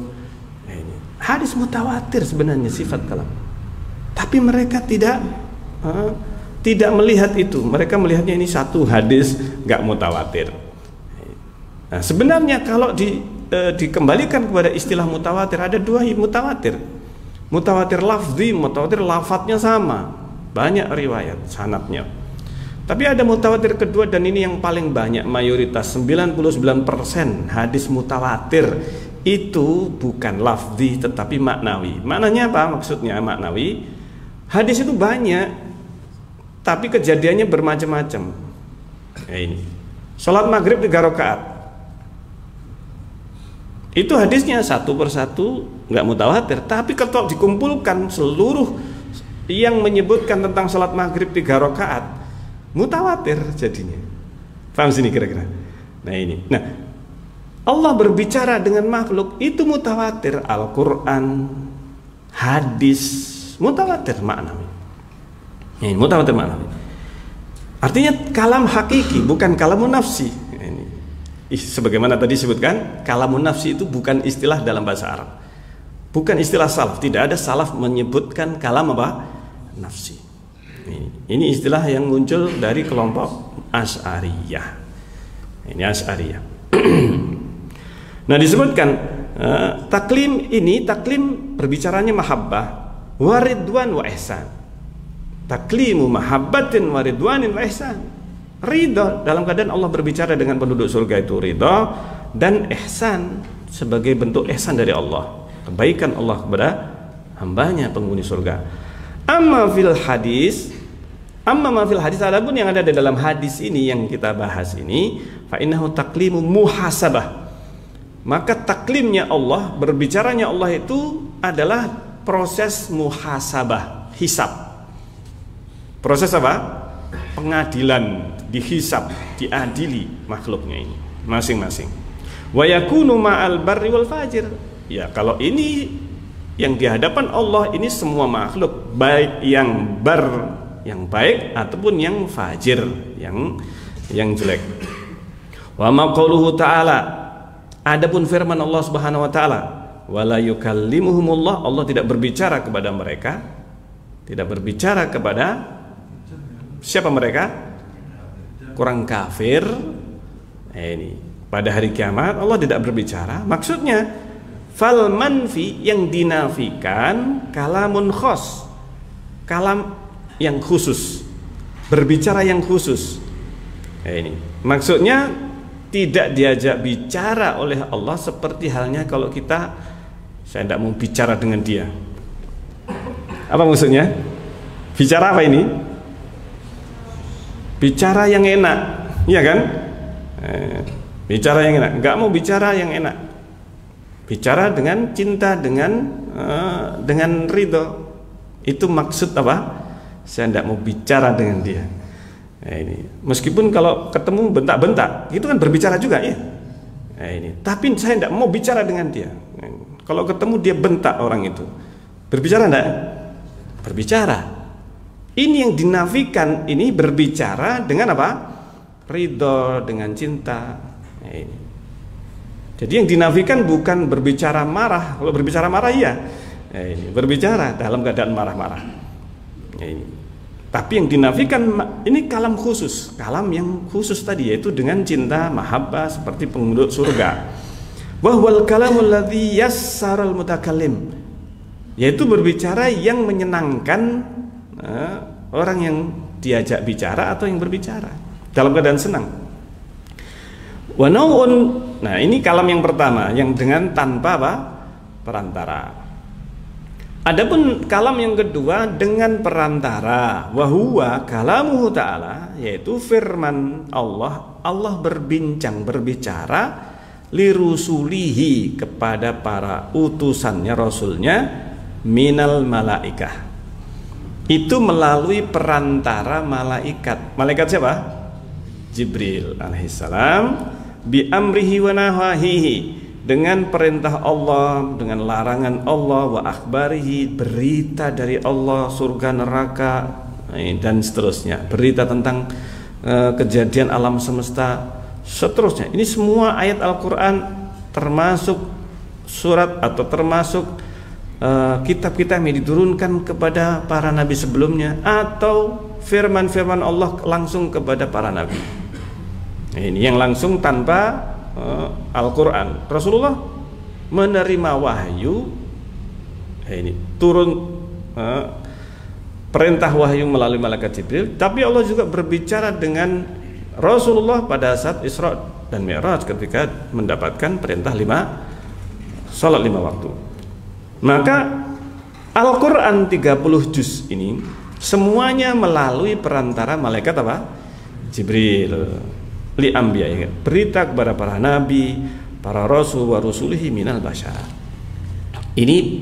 nah, ini hadis mutawatir sebenarnya sifat kalam. Tapi mereka tidak melihat itu. Mereka melihatnya ini satu hadis nggak mutawatir. Nah, sebenarnya kalau dikembalikan kepada istilah mutawatir, ada dua mutawatir. Mutawatir lafzi, mutawatir lafadznya sama, banyak riwayat sanadnya. Tapi ada mutawatir kedua, dan ini yang paling banyak, mayoritas 99% hadis mutawatir itu bukan lafzi tetapi maknawi. Maknanya apa? Maksudnya maknawi. Hadis itu banyak, tapi kejadiannya bermacam-macam. Nah, ini sholat maghrib 3 rakaat. Itu hadisnya satu persatu nggak mutawatir, tapi kalau dikumpulkan seluruh yang menyebutkan tentang sholat maghrib 3 rakaat, mutawatir jadinya. Paham sini kira-kira? Nah ini. Nah, Allah berbicara dengan makhluk itu mutawatir. Al-Quran, hadis, mutawatir maknawi. Ini mutawatir maknawi. Artinya kalam hakiki, bukan kalamun nafsi. Sebagaimana tadi disebutkan, kalamun nafsi itu bukan istilah dalam bahasa Arab, bukan istilah salaf. Tidak ada salaf menyebutkan kalam apa? Nafsi. Ini istilah yang muncul dari kelompok Asy'ariyah. Ini Asy'ariyah. Nah, disebutkan taklim ini, taklim berbicaranya mahabbah, waridwan wa ihsan. Taklimu mahabbatin waridwanin wa ihsan. Ridho, dalam keadaan Allah berbicara dengan penduduk surga itu ridho, dan ihsan sebagai bentuk ihsan dari Allah, kebaikan Allah kepada hambanya penghuni surga. Amma ma fil hadis, adapun yang ada di dalam hadis ini yang kita bahas ini, fa innahu taklimu muhasabah. Maka taklimnya Allah, berbicaranya Allah itu adalah proses muhasabah, hisab. Proses apa? Pengadilan, dihisab, diadili makhluknya ini. masing-masing. Wa yakunu ma'al barri wal fajir. Ya, kalau ini yang di hadapan Allah ini semua makhluk, baik yang yang baik ataupun yang fajir, yang jelek. Wa ma qauluhu ta'ala, adapun firman Allah Subhanahu wa taala, wala yukallimuhumullah, Allah tidak berbicara kepada mereka, tidak berbicara kepada siapa mereka? Kurang kafir. Ini pada hari kiamat Allah tidak berbicara. Maksudnya fal manfi, yang dinafikan kalamun khos, kalam yang khusus, berbicara yang khusus. Ini maksudnya tidak diajak bicara oleh Allah seperti halnya kalau kita, saya tidak mau bicara dengan dia. Apa maksudnya? Bicara apa ini? Bicara yang enak, iya kan? Bicara yang enak, nggak mau bicara yang enak. Bicara dengan cinta, dengan ridho. Itu maksud apa? Saya tidak mau bicara dengan dia. Nah, ini meskipun kalau ketemu bentak-bentak, itu kan berbicara juga ya. Nah, ini tapi saya tidak mau bicara dengan dia. Nah, kalau ketemu dia bentak orang itu, berbicara enggak? Berbicara. Ini yang dinafikan, ini berbicara dengan apa? Ridho, dengan cinta. Nah, ini. Jadi yang dinafikan bukan berbicara marah. Kalau berbicara marah iya, nah, ini berbicara dalam keadaan marah-marah. Nah, ini. Tapi yang dinafikan ini kalam khusus, kalam yang khusus tadi, yaitu dengan cinta, mahabbah seperti penduduk surga. Wahwal kalamul ladzi yassaral mutakallim, yaitu berbicara yang menyenangkan orang yang diajak bicara atau yang berbicara dalam keadaan senang. Wa nau'un, nah ini kalam yang pertama, yang dengan tanpa apa? Perantara. Adapun kalam yang kedua dengan perantara, wa huwa kalamuhu ta'ala, yaitu firman Allah. Allah berbicara lirusulihi, kepada para utusannya, rasulnya, minal malaikah. Itu melalui perantara malaikat. Malaikat siapa? Jibril alaihissalam. Bi amrihi wa nahahihi, dengan perintah Allah, dengan larangan Allah, wa akhbarihi, berita dari Allah, surga neraka dan seterusnya, berita tentang kejadian alam semesta seterusnya. Ini semua ayat Al-Quran, termasuk surat atau termasuk kitab-kitab yang diturunkan kepada para nabi sebelumnya, atau firman-firman Allah langsung kepada para nabi. Ini yang langsung tanpa Al-Quran. Rasulullah menerima wahyu, ini turun perintah wahyu melalui malaikat Jibril, tapi Allah juga berbicara dengan Rasulullah pada saat Isra dan Mi'raj ketika mendapatkan perintah salat 5 waktu. Maka Al-Quran 30 juz ini semuanya melalui perantara malaikat apa? Jibril. Li anbiya, berita kepada para nabi, para rasul, wa rusulihi minal bashar. Ini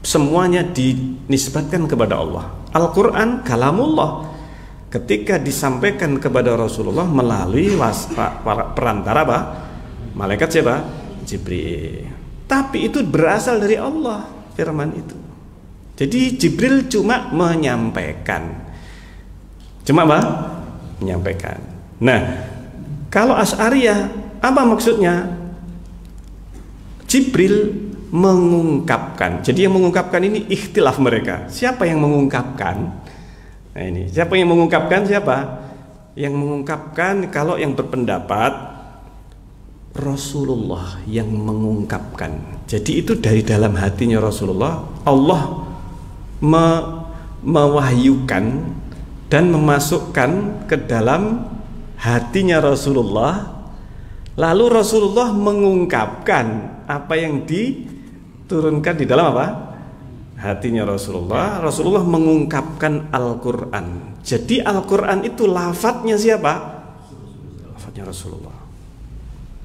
semuanya dinisbatkan kepada Allah. Al-Quran kalamullah, ketika disampaikan kepada Rasulullah melalui perantara apa? Malaikat siapa? Jibril. Tapi itu berasal dari Allah, firman itu. Jadi Jibril cuma menyampaikan. Cuma apa? Menyampaikan. Nah, kalau Asy'ariyah, apa maksudnya? Jibril mengungkapkan. Jadi yang mengungkapkan ini ikhtilaf mereka. Siapa yang mengungkapkan? Nah ini, siapa yang mengungkapkan? Siapa? Yang mengungkapkan, kalau yang berpendapat Rasulullah yang mengungkapkan. Jadi itu dari dalam hatinya Rasulullah, Allah mewahyukan dan memasukkan ke dalam hatinya Rasulullah, lalu Rasulullah mengungkapkan apa yang diturunkan di dalam apa? Hatinya Rasulullah. Rasulullah mengungkapkan Al-Quran. Jadi Al-Quran itu lafadznya siapa? Lafadznya Rasulullah.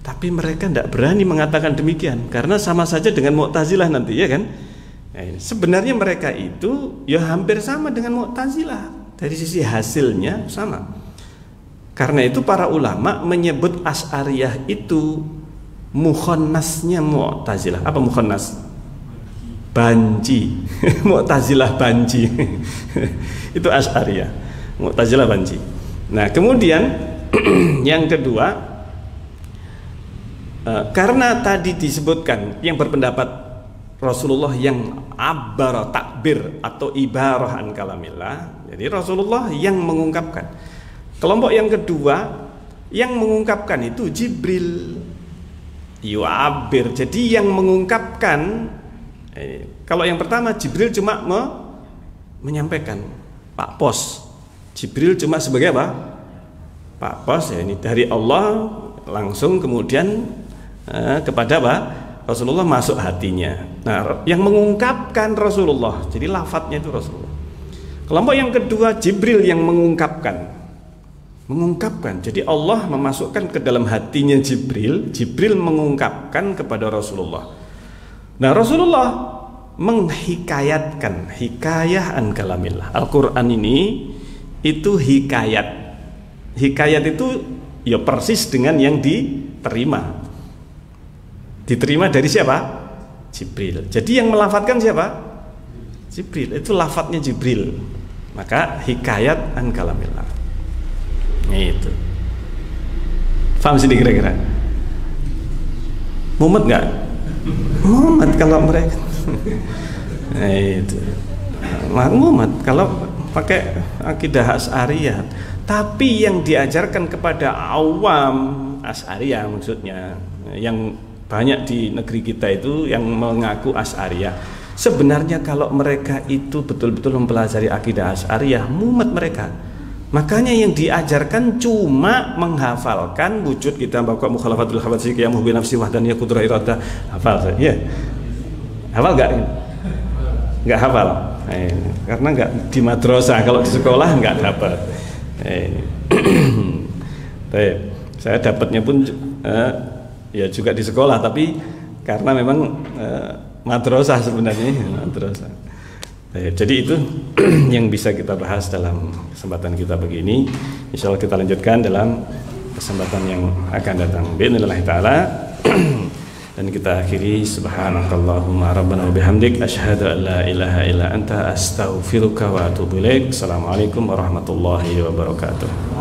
Tapi mereka tidak berani mengatakan demikian, karena sama saja dengan Mu'tazilah nanti, ya kan? Nah, sebenarnya mereka itu ya hampir sama dengan Mu'tazilah, dari sisi hasilnya sama. Karena itu para ulama menyebut Asy'ariyah itu mukhannasnya Mu'tazilah. Apa mukhonnas? Banci. Mu'tazilah banci. Itu Asy'ariyah. Mu'tazilah banci. Nah, kemudian yang kedua, karena tadi disebutkan yang berpendapat Rasulullah yang abbara takbir atau ibarah an kalamillah. Jadi Rasulullah yang mengungkapkan. Kelompok yang kedua yang mengungkapkan itu Jibril yu'abir. Jadi yang mengungkapkan, kalau yang pertama Jibril cuma menyampaikan, Pak Pos. Jibril cuma sebagai apa? Pak Pos, ya, ini dari Allah langsung kemudian kepada apa? Rasulullah masuk hatinya. Nah, yang mengungkapkan Rasulullah. Jadi lafadznya itu Rasulullah. Kelompok yang kedua Jibril yang mengungkapkan. Jadi Allah memasukkan ke dalam hatinya Jibril. Jibril mengungkapkan kepada Rasulullah. Nah, Rasulullah menghikayatkan, hikayah an kalamillah. Al-Quran ini itu hikayat. Hikayat itu ya persis dengan yang diterima. Diterima dari siapa? Jibril. Jadi yang melafadzkan siapa? Jibril. Itu lafadznya Jibril. Maka hikayat an kalamillah. Itu. Paham sini kira-kira? Mumet nggak? Mumet kalau mereka. Itu. Mumet kalau pakai akidah Asy'ariyah. Tapi yang diajarkan kepada awam Asy'ariyah maksudnya, yang banyak di negeri kita itu yang mengaku Asy'ariyah. Sebenarnya kalau mereka itu betul-betul mempelajari akidah Asy'ariyah, mumet mereka. Makanya yang diajarkan cuma menghafalkan wujud kita bawa mukhalafatul khawatir qiyamuh bi nafsi wahdaniyah qudrah iradah. Hafal saya. Ya. Hafal enggak? Enggak hafal. Karena enggak di madrasah, kalau di sekolah enggak dapat. Saya dapatnya pun ya juga di sekolah, tapi karena memang madrasah sebenarnya, madrasah. Jadi itu yang bisa kita bahas dalam kesempatan kita begini. Insya Allah kita lanjutkan dalam kesempatan yang akan datang. Bi'idznillah ta'ala. Dan kita akhiri subhanakallahumma rabbana wa bihamdik asyhadu an la ilaha illa anta astaghfiruka wa atubu ilaik. Assalamualaikum warahmatullahi wabarakatuh.